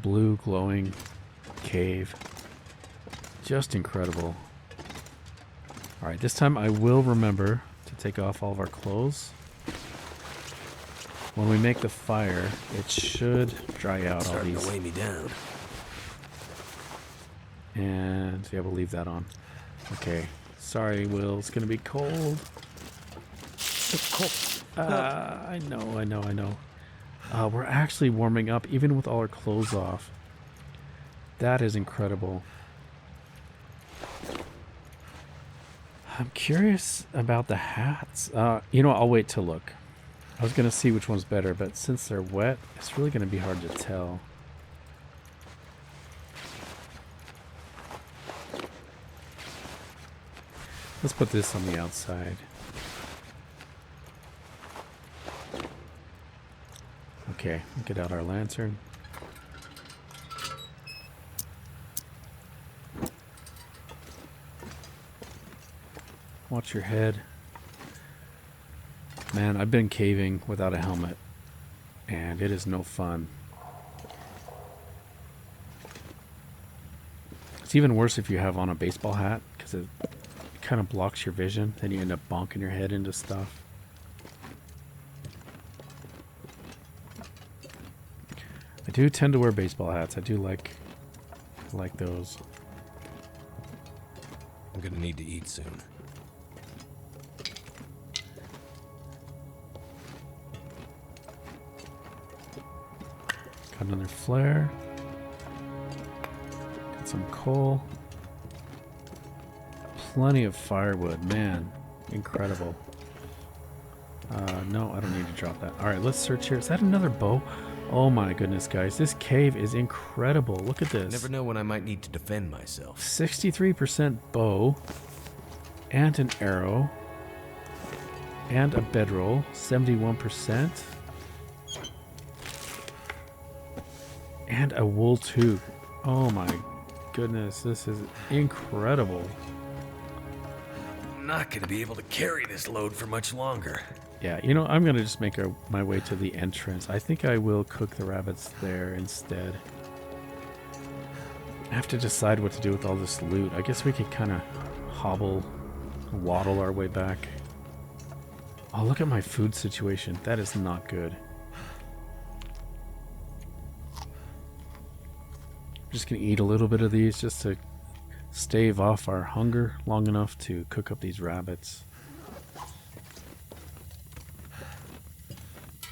[SPEAKER 1] Blue glowing cave. Just incredible. Alright, this time I will remember to take off all of our clothes. When we make the fire, it should dry out all these.
[SPEAKER 2] Starting to weigh me down.
[SPEAKER 1] And yeah, we'll leave that on. Okay. Sorry, Will. It's gonna be cold. It's cold. I know. We're actually warming up even with all our clothes off. That is incredible. I'm curious about the hats. You know, I'll wait to look. I was going to see which one's better, but since they're wet, it's really going to be hard to tell. Let's put this on the outside. Okay, get out our lantern. Watch your head. Man, I've been caving without a helmet, and it is no fun. It's even worse if you have on a baseball hat, because it kind of blocks your vision. Then you end up bonking your head into stuff. I do tend to wear baseball hats. I do like those.
[SPEAKER 2] I'm gonna need to eat soon.
[SPEAKER 1] Got another flare. Got some coal. Plenty of firewood. Man, incredible. No, I don't need to drop that. Alright, let's search here. Is that another bow? Oh my goodness, guys. This cave is incredible. Look at this.
[SPEAKER 2] Never know when I might need to defend myself.
[SPEAKER 1] 63% bow. And an arrow. And a bedroll. 71%. And a wool tube. Oh my goodness, this is incredible.
[SPEAKER 2] I'm not gonna be able to carry this load for much longer.
[SPEAKER 1] Yeah, you know, I'm gonna just make my way to the entrance. I think I will cook the rabbits there instead. I have to decide what to do with all this loot. I guess we could kind of waddle our way back. Oh, look at my food situation. That is not good. I'm just gonna eat a little bit of these just to stave off our hunger long enough to cook up these rabbits.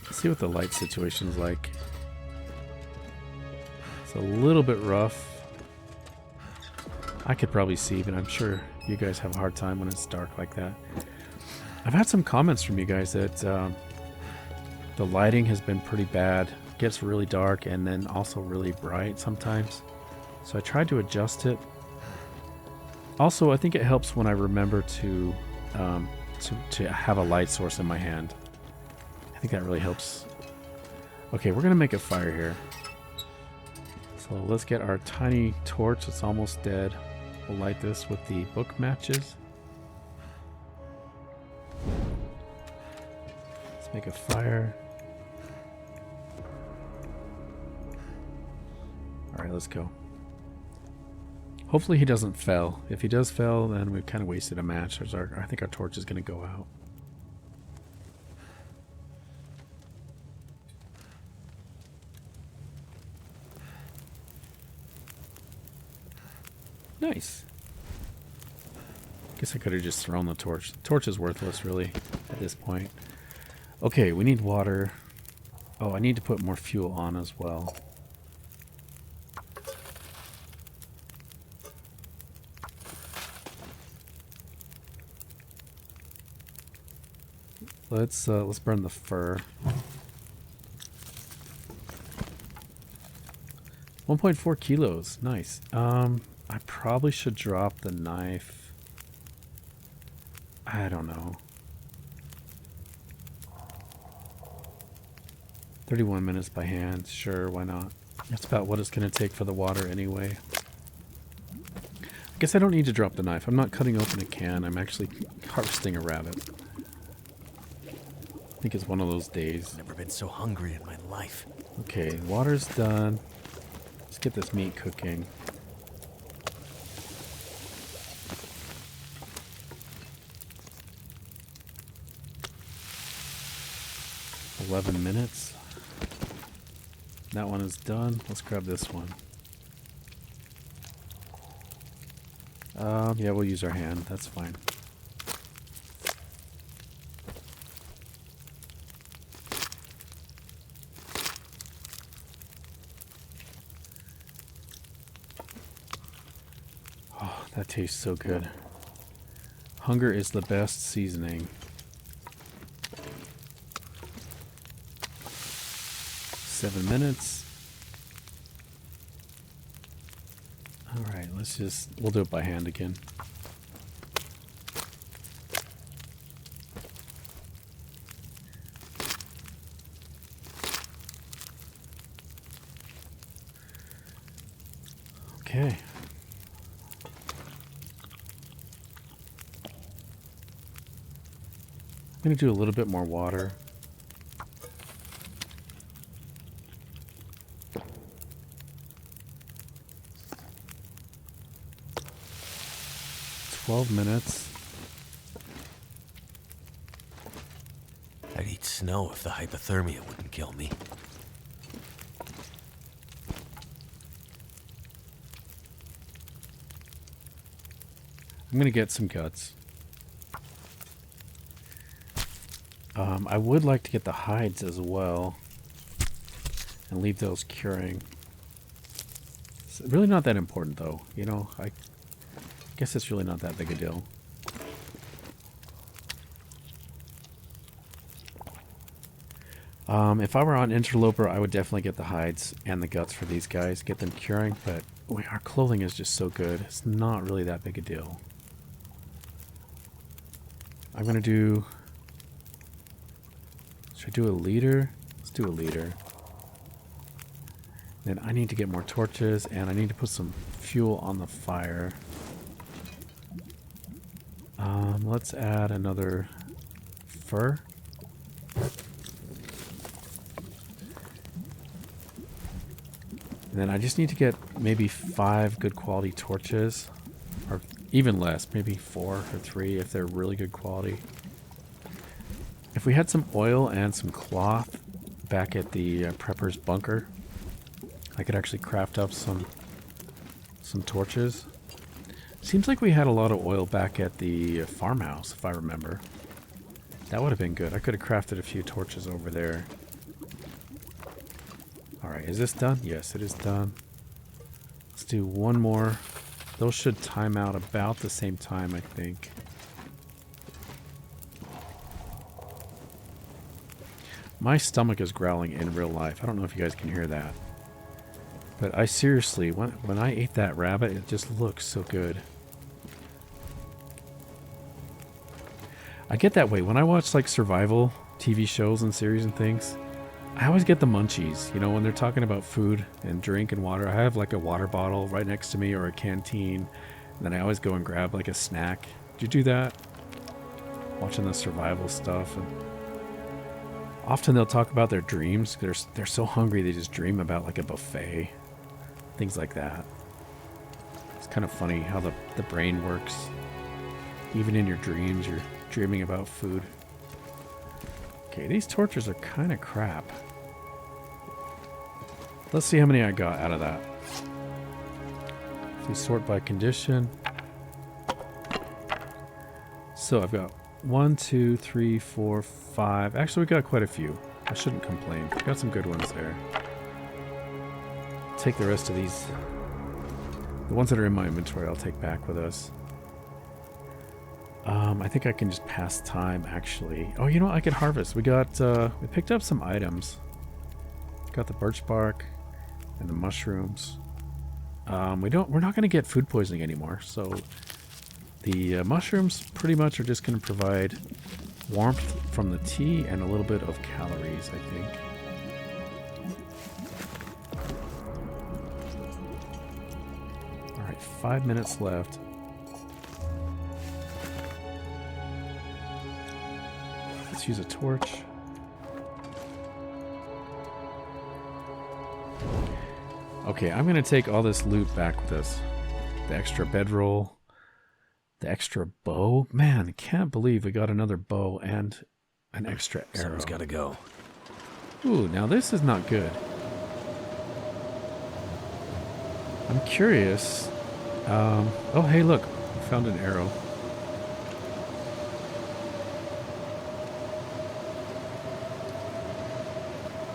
[SPEAKER 1] Let's see what the light situation's like. It's a little bit rough. I could probably see, but I'm sure you guys have a hard time when it's dark like that. I've had some comments from you guys that the lighting has been pretty bad. It gets really dark and then also really bright sometimes. So I tried to adjust it. Also, I think it helps when I remember to have a light source in my hand. I think that really helps. Okay, we're gonna make a fire here. So let's get our tiny torch. It's almost dead. We'll light this with the book matches. Let's make a fire. Alright, let's go. Hopefully he doesn't fail. If he does fail, then we've kind of wasted a match. I think our torch is going to go out. Nice. Guess I could have just thrown the torch. The torch is worthless, really, at this point. Okay, we need water. Oh, I need to put more fuel on as well. Let's burn the fur. 1.4 kilos. Nice. I probably should drop the knife. I don't know. 31 minutes by hand. Sure, why not? That's about what it's going to take for the water anyway. I guess I don't need to drop the knife. I'm not cutting open a can. I'm actually harvesting a rabbit. I think it's one of those days.
[SPEAKER 2] Never been so hungry in my life.
[SPEAKER 1] Okay, water's done. Let's get this meat cooking. 11 minutes. That one is done. Let's grab this one. Yeah, we'll use our hand. That's fine. Oh, that tastes so good. Hunger is the best seasoning. 7 minutes. Alright, we'll do it by hand again. Okay. I'm going to do a little bit more water. Minutes.
[SPEAKER 2] I'd eat snow if the hypothermia wouldn't kill me.
[SPEAKER 1] I'm gonna get some guts. I would like to get the hides as well and leave those curing. It's really not that important though, you know. I guess it's really not that big a deal. If I were on Interloper, I would definitely get the hides and the guts for these guys, get them curing, but our clothing is just so good. It's not really that big a deal. I'm going to do... Should I do a liter? Let's do a liter. Then I need to get more torches, and I need to put some fuel on the fire. Let's add another fur. And then I just need to get maybe 5 good quality torches, or even less, maybe 4 or 3 if they're really good quality. If we had some oil and some cloth back at the prepper's bunker, I could actually craft up some torches. Seems like we had a lot of oil back at the farmhouse, if I remember. That would have been good. I could have crafted a few torches over there. Alright, is this done? Yes, it is done. Let's do one more. Those should time out about the same time, I think. My stomach is growling in real life. I don't know if you guys can hear that. But I seriously, when I ate that rabbit, it just looks so good. I get that way. When I watch like survival TV shows and series and things, I always get the munchies. You know, when they're talking about food and drink and water, I have like a water bottle right next to me or a canteen. And then I always go and grab like a snack. Do you do that? Watching the survival stuff. And often they'll talk about their dreams. They're so hungry they just dream about like a buffet. Things like that. It's kind of funny how the brain works. Even in your dreams, you're dreaming about food. Okay, these torches are kind of crap. Let's see how many I got out of that. If we sort by condition. So I've got 1, 2, 3, 4, 5. Actually, we got quite a few. I shouldn't complain. We got some good ones there. Take the rest of these. The ones that are in my inventory I'll take back with us. I think I can just pass time, actually. Oh, you know what? I can harvest. We picked up some items. Got the birch bark and the mushrooms. We're not going to get food poisoning anymore, so the mushrooms pretty much are just going to provide warmth from the tea and a little bit of calories, I think. Alright, 5 minutes left. Let's use a torch. Okay, I'm going to take all this loot back with us. The extra bedroll. The extra bow. Man, I can't believe we got another bow and an extra arrow.
[SPEAKER 2] Someone's got to go.
[SPEAKER 1] Ooh, now this is not good. I'm curious. Oh, hey, look. I found an arrow.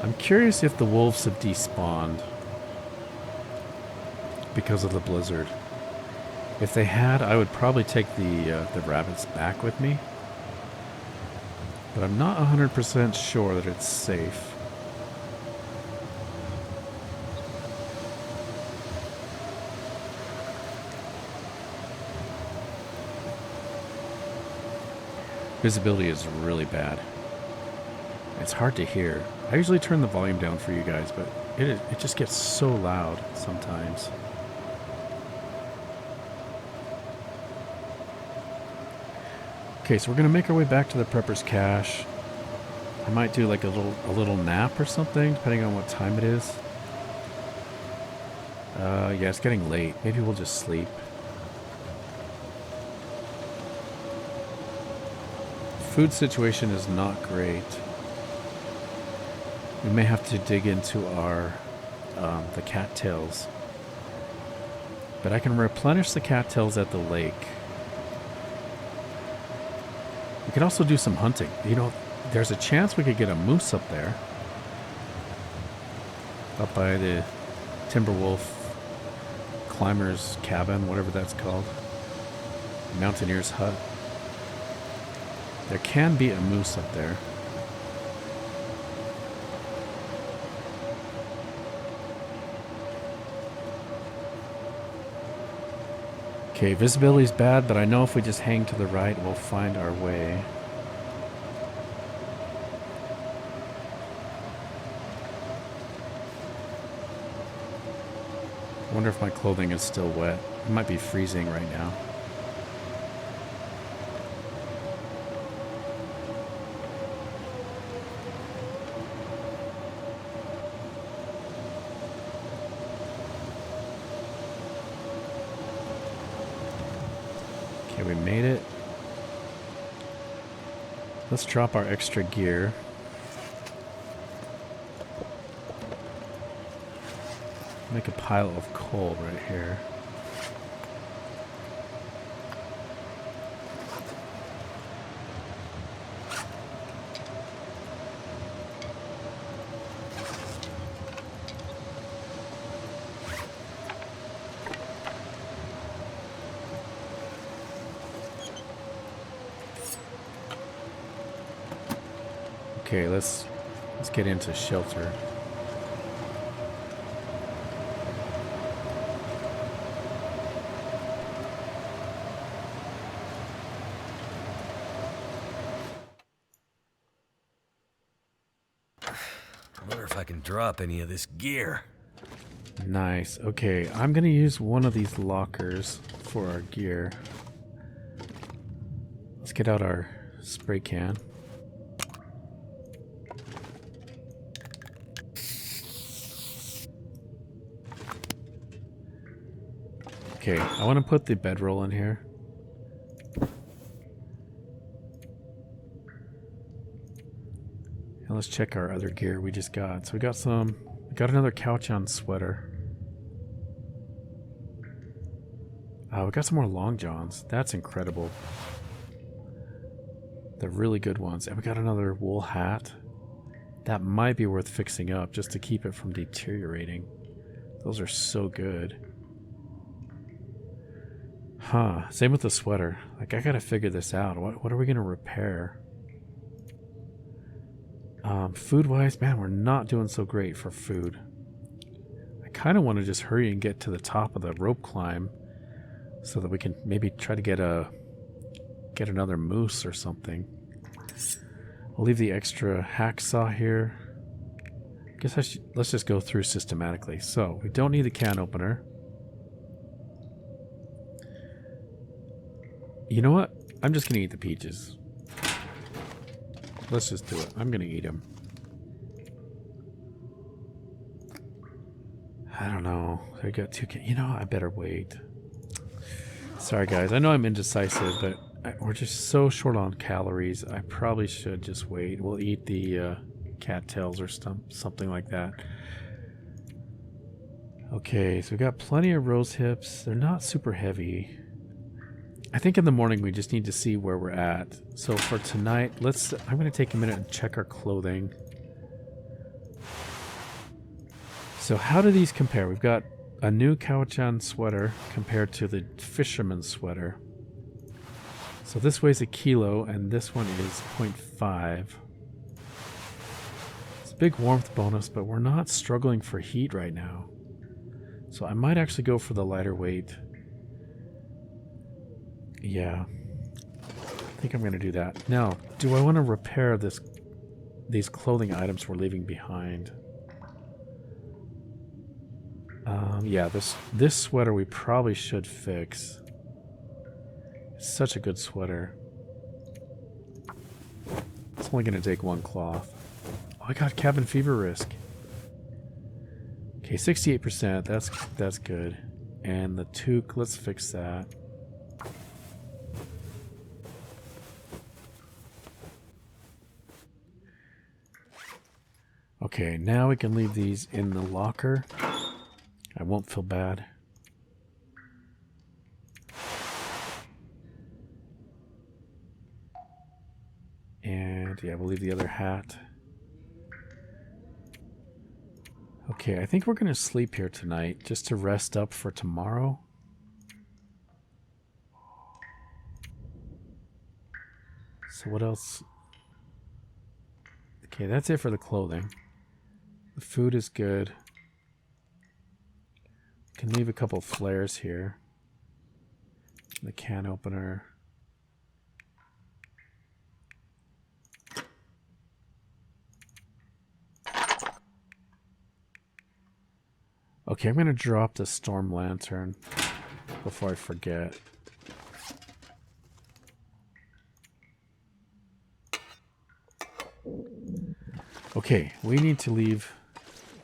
[SPEAKER 1] I'm curious if the wolves have despawned because of the blizzard. If they had, I would probably take the rabbits back with me. But I'm not 100% sure that it's safe. Visibility is really bad. It's hard to hear. I usually turn the volume down for you guys, but it just gets so loud sometimes. Okay, so we're gonna make our way back to the Prepper's Cache. I might do like a little nap or something, depending on what time it is. Yeah, it's getting late. Maybe we'll just sleep. Food situation is not great. We may have to dig into our the cattails, but I can replenish the cattails at the lake. We could also do some hunting. You know, there's a chance we could get a moose up there, up by the Timberwolf Climber's Cabin, whatever that's called, Mountaineer's Hut. There can be a moose up there. Okay, visibility's bad, but I know if we just hang to the right, we'll find our way. I wonder if my clothing is still wet. It might be freezing right now. Okay, we made it. Let's drop our extra gear. Make a pile of coal right here. Okay, let's get into shelter.
[SPEAKER 2] I wonder if I can drop any of this gear.
[SPEAKER 1] Nice. Okay, I'm gonna use one of these lockers for our gear. Let's get out our spray can. Okay, I want to put the bedroll in here. And let's check our other gear we just got. So we got another couch on sweater. We got some more long johns. That's incredible. They're really good ones. And we got another wool hat. That might be worth fixing up just to keep it from deteriorating. Those are so good. Huh. Same with the sweater. Like, I gotta figure this out. What are we gonna repair? Food-wise, man, we're not doing so great for food. I kind of want to just hurry and get to the top of the rope climb so that we can maybe try to get another moose or something. I'll leave the extra hacksaw here. I guess let's just go through systematically. So, we don't need the can opener. You know what? I'm just going to eat the peaches. Let's just do it. I'm going to eat them. I don't know. I got two cans. You know, I better wait. Sorry, guys. I know I'm indecisive, but we're just so short on calories. I probably should just wait. We'll eat the cattails or something like that. Okay, so we got plenty of rose hips. They're not super heavy. I think in the morning we just need to see where we're at. So for tonight, I'm going to take a minute and check our clothing. So how do these compare? We've got a new Cowichan sweater compared to the fisherman's sweater. So this weighs a kilo and this one is 0.5. It's a big warmth bonus, but we're not struggling for heat right now. So I might actually go for the lighter weight. Yeah. I think I'm going to do that. Now, do I want to repair these clothing items we're leaving behind? Yeah, this sweater we probably should fix. It's such a good sweater. It's only going to take one cloth. Oh, I got cabin fever risk. Okay, 68%. That's good. And the toque, let's fix that. Okay, now we can leave these in the locker. I won't feel bad. And yeah, we'll leave the other hat. Okay, I think we're going to sleep here tonight just to rest up for tomorrow. So what else? Okay, that's it for the clothing. The food is good. Can leave a couple flares here. The can opener. Okay, I'm going to drop the storm lantern before I forget. Okay, we need to leave.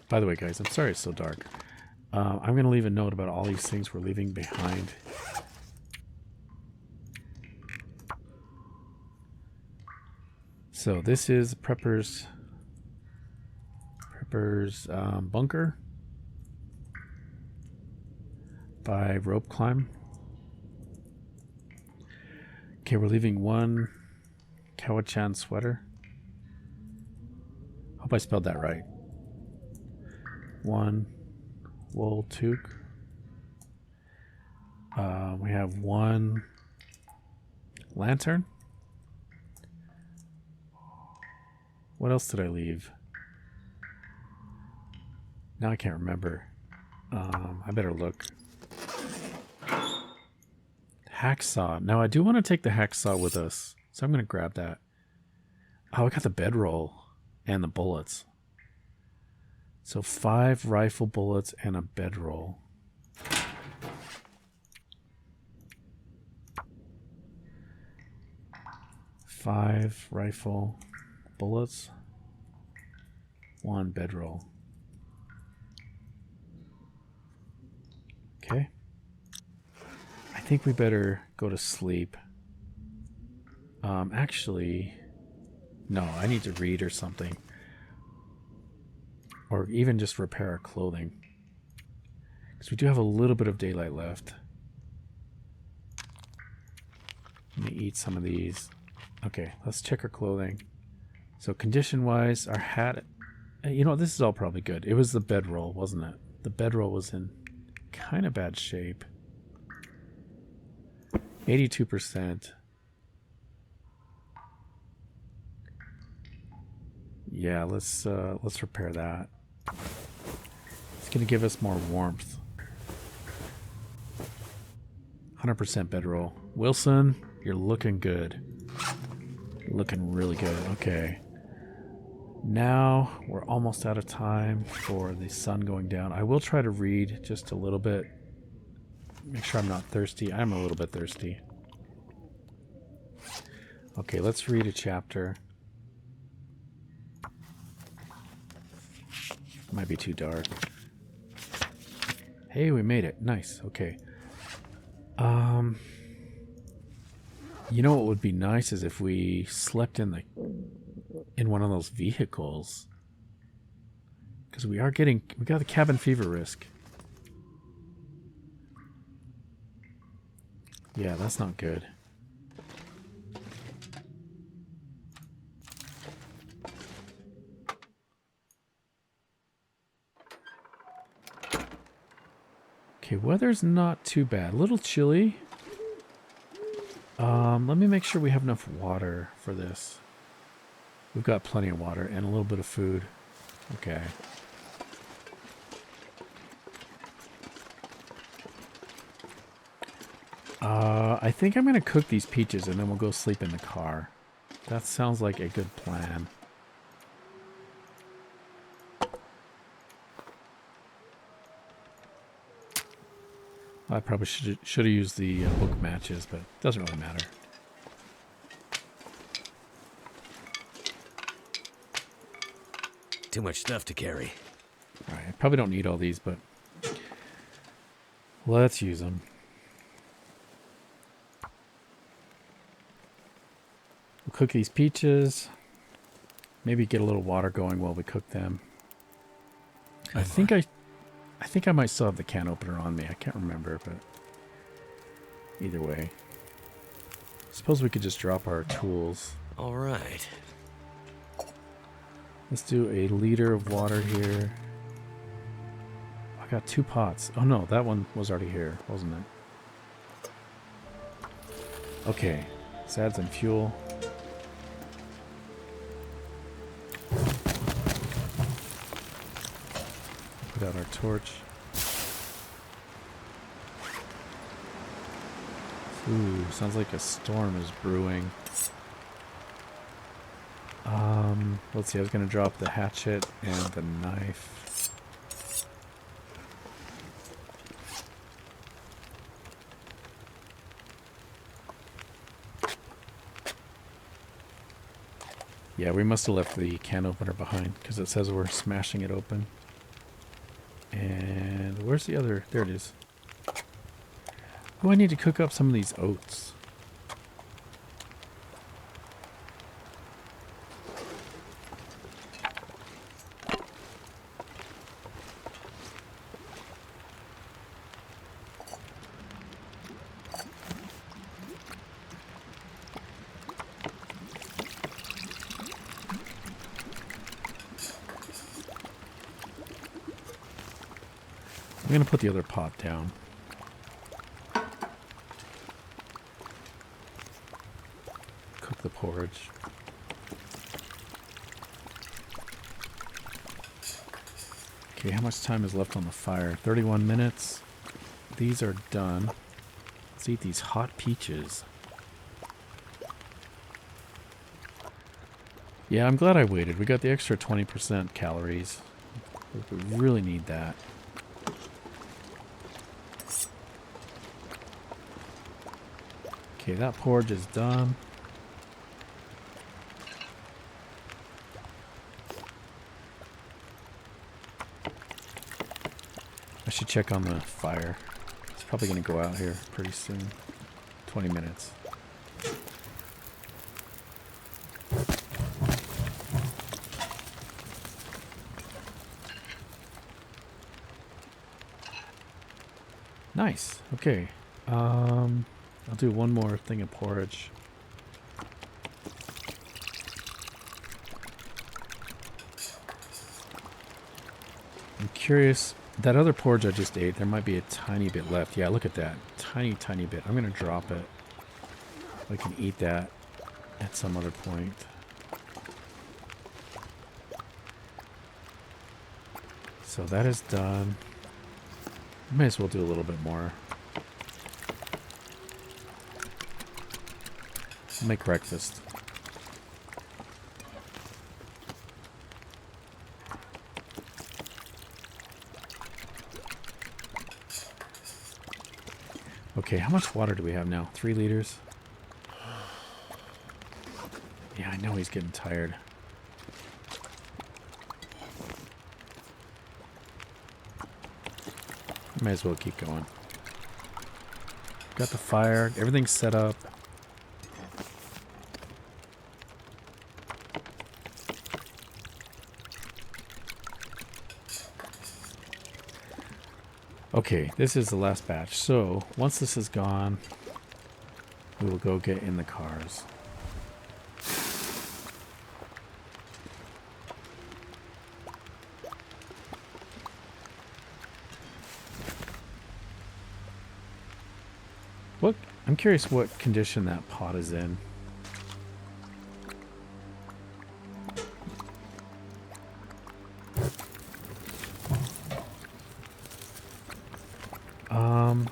[SPEAKER 1] By the way, guys, I'm sorry it's so dark. I'm going to leave a note about all these things we're leaving behind. So this is Prepper's bunker by Rope Climb. Okay, we're leaving one Cowichan sweater. Hope I spelled that right. One wool toque. We have one lantern. What else did I leave? Now I can't remember. I better look. Hacksaw. Now I do want to take the hacksaw with us, so I'm going to grab that. Oh, I got the bedroll and the bullets. So 5 rifle bullets and a bedroll. Five rifle bullets, 1 bedroll. Okay. I think we better go to sleep. Actually, no, I need to read or something. Or even just repair our clothing. Because we do have a little bit of daylight left. Let me eat some of these. Okay, let's check our clothing. So condition-wise, our hat... You know, this is all probably good. It was the bedroll, wasn't it? The bedroll was in kind of bad shape. 82%. Yeah, let's repair that. It's going to give us more warmth. 100% bedroll. Wilson, you're looking good. You're looking really good. Okay. Now we're almost out of time for the sun going down. I will try to read just a little bit. Make sure I'm not thirsty. I'm a little bit thirsty. Okay, let's read a chapter. Might be too dark. Hey, we made it. Nice. Okay. You know what would be nice is if we slept in one of those vehicles. Because we got the cabin fever risk. Yeah, that's not good. Okay, weather's not too bad. A little chilly. Let me make sure we have enough water for this. We've got plenty of water and a little bit of food. Okay. I think I'm going to cook these peaches and then we'll go sleep in the car. That sounds like a good plan. I probably should have used the book matches, but it doesn't really matter.
[SPEAKER 2] Too much stuff to carry.
[SPEAKER 1] Alright, I probably don't need all these, but let's use them. We'll cook these peaches. Maybe get a little water going while we cook them. I think I might still have the can opener on me. I can't remember, but either way. Suppose we could just drop our tools.
[SPEAKER 2] All right.
[SPEAKER 1] Let's do a liter of water here. I got 2 pots. Oh no, that one was already here, wasn't it? Okay, let's add some fuel. Put out our torch. Ooh, sounds like a storm is brewing. Let's see, I was going to drop the hatchet and the knife. Yeah, we must have left the can opener behind because it says we're smashing it open. And where's the other? There it is. Oh, I need to cook up some of these oats. I'm going to put the other pot down. Cook the porridge. Okay, how much time is left on the fire? 31 minutes. These are done. Let's eat these hot peaches. Yeah, I'm glad I waited. We got the extra 20% calories. We really need that. Okay, that porridge is done. I should check on the fire. It's probably going to go out here pretty soon. 20 minutes. Nice. Okay. I'll do one more thing of porridge. I'm curious. That other porridge I just ate, there might be a tiny bit left. Yeah, look at that. Tiny, tiny bit. I'm going to drop it. I can eat that at some other point. So that is done. May as well do a little bit more. Make breakfast. Okay, how much water do we have now? 3 liters? Yeah, I know he's getting tired. Might as well keep going. Got the fire, everything's set up. Okay, this is the last batch. So once this is gone, we will go get in the cars. What? I'm curious what condition that pot is in.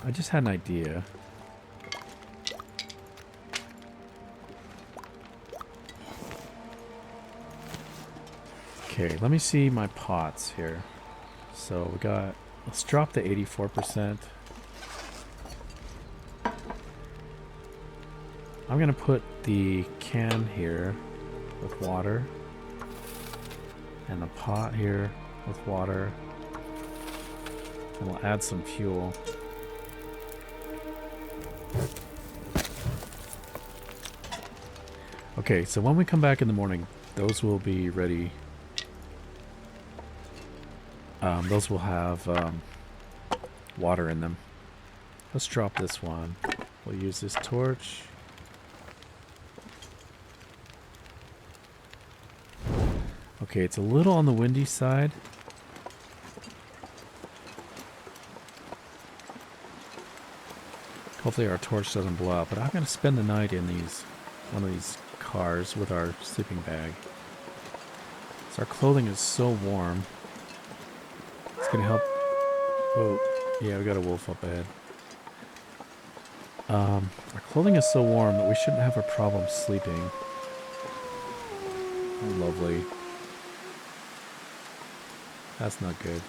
[SPEAKER 1] I just had an idea. Okay, let me see my pots here. So we got, let's drop the 84%. I'm going to put the can here with water. And the pot here with water. And we'll add some fuel. Okay, so when we come back in the morning, those will be ready. Those will have water in them. Let's drop this one. We'll use this torch. Okay, it's a little on the windy side. Hopefully our torch doesn't blow out, but I'm going to spend the night in one of these cars with our sleeping bag. So our clothing is so warm. It's going to help. Oh, yeah, we got a wolf up ahead. Our clothing is so warm that we shouldn't have a problem sleeping. Oh, lovely. That's not good.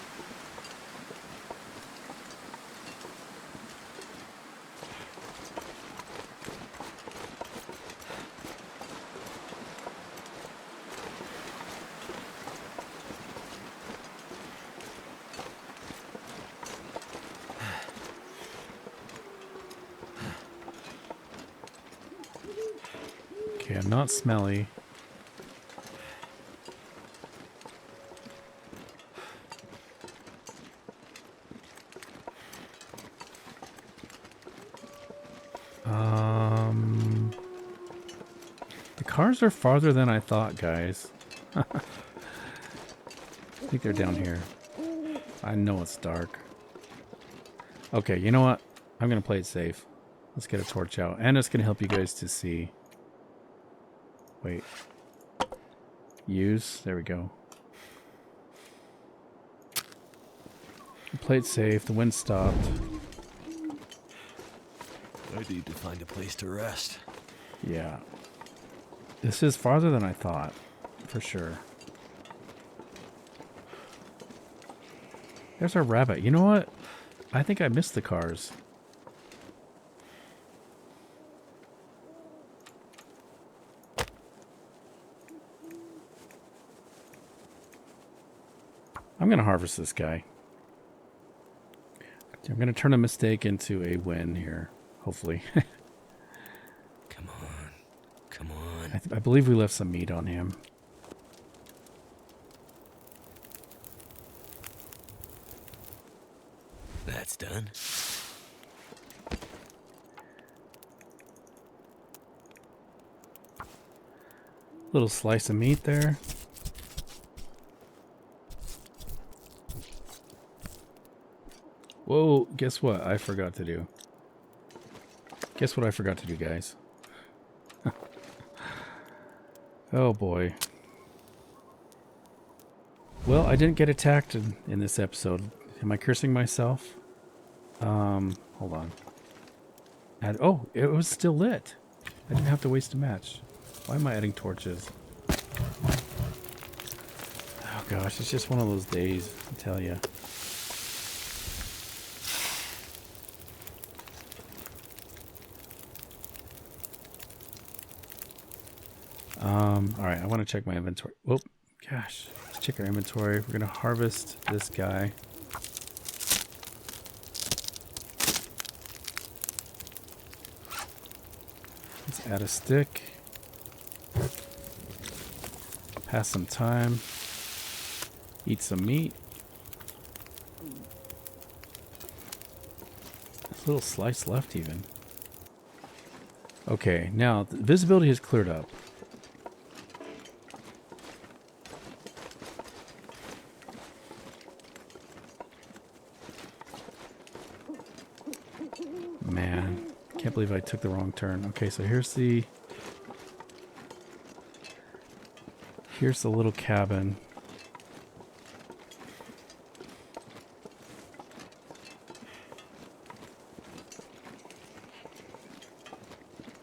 [SPEAKER 1] Okay, I'm not smelly. The cars are farther than I thought, guys. I think they're down here. I know it's dark. Okay, you know what? I'm going to play it safe. Let's get a torch out. And it's going to help you guys to see. Wait. Use. There we go. Play it safe. The wind stopped.
[SPEAKER 2] I need to find a place to rest.
[SPEAKER 1] Yeah. This is farther than I thought. For sure. There's our rabbit. You know what? I think I missed the cars. I'm going to harvest this guy. I'm going to turn a mistake into a win here. Hopefully.
[SPEAKER 2] Come on. Come on.
[SPEAKER 1] I believe we left some meat on him.
[SPEAKER 2] That's done.
[SPEAKER 1] Little slice of meat there. Whoa, guess what I forgot to do? Guess what I forgot to do, guys? Oh boy. Well, I didn't get attacked in this episode. Am I cursing myself? Hold on. Oh, it was still lit. I didn't have to waste a match. Why am I adding torches? Oh gosh, it's just one of those days, I tell you. Alright, I want to check my inventory. Whoop, gosh. Let's check our inventory. We're going to harvest this guy. Let's add a stick. Pass some time. Eat some meat. a little slice left even. Okay, now the visibility has cleared up. Man, can't believe I took the wrong turn. Okay, so here's the little cabin.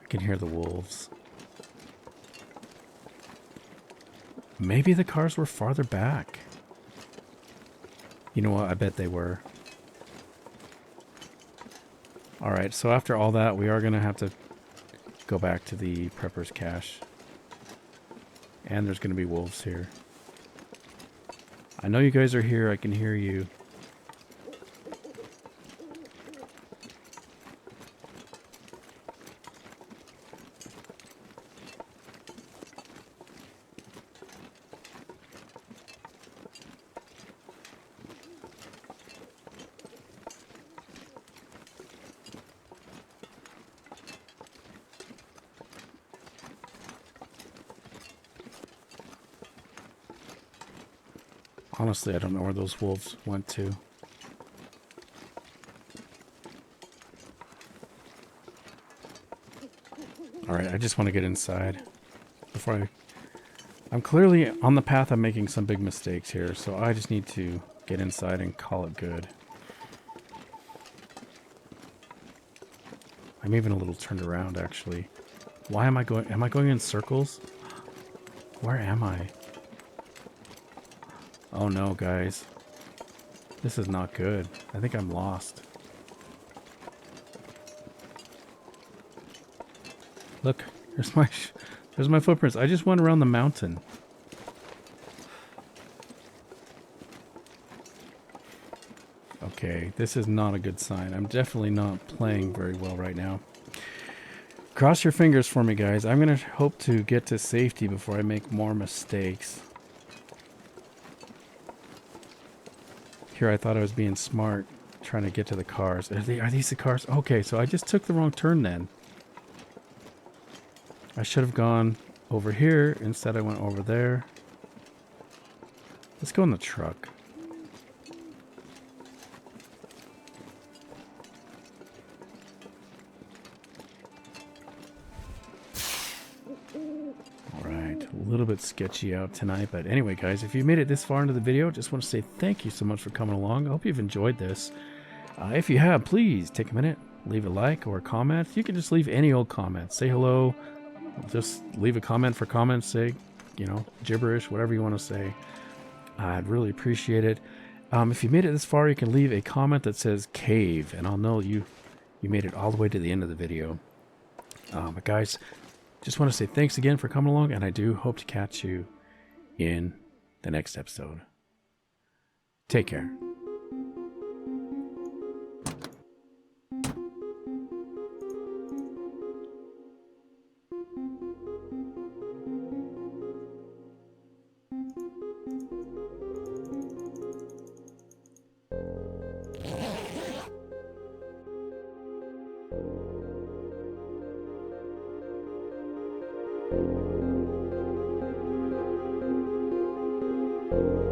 [SPEAKER 1] I can hear the wolves. Maybe the cars were farther back. You know what? I bet they were. Alright, so after all that, we are going to have to go back to the prepper's cache. And there's going to be wolves here. I know you guys are here. I can hear you. Honestly, I don't know where those wolves went to. Alright, I just want to get inside before I'm clearly on the path of making some big mistakes here, so I just need to get inside and call it good. I'm even a little turned around, actually. Why am I going in circles? Where am I? Oh no, guys. This is not good. I think I'm lost. Look, there's my footprints. I just went around the mountain. Okay, this is not a good sign. I'm definitely not playing very well right now. Cross your fingers for me, guys. I'm going to hope to get to safety before I make more mistakes. Here I thought I was being smart, trying to get to the cars. Are these the cars? Okay, so I just took the wrong turn then. I should have gone over here. Instead I went over there. Let's go in the truck. A little bit sketchy out tonight, but anyway, guys, if you made it this far into the video, just want to say thank you so much for coming along. I hope you've enjoyed this. If you have, please take a minute, leave a like or a comment. You can just leave any old comment. Say hello, just leave a comment for comments sake, you know, gibberish, whatever you want to say. I'd really appreciate it. If you made it this far, you can leave a comment that says cave, and I'll know you made it all the way to the end of the video. But guys, just want to say thanks again for coming along, and I do hope to catch you in the next episode. Take care.
[SPEAKER 3] You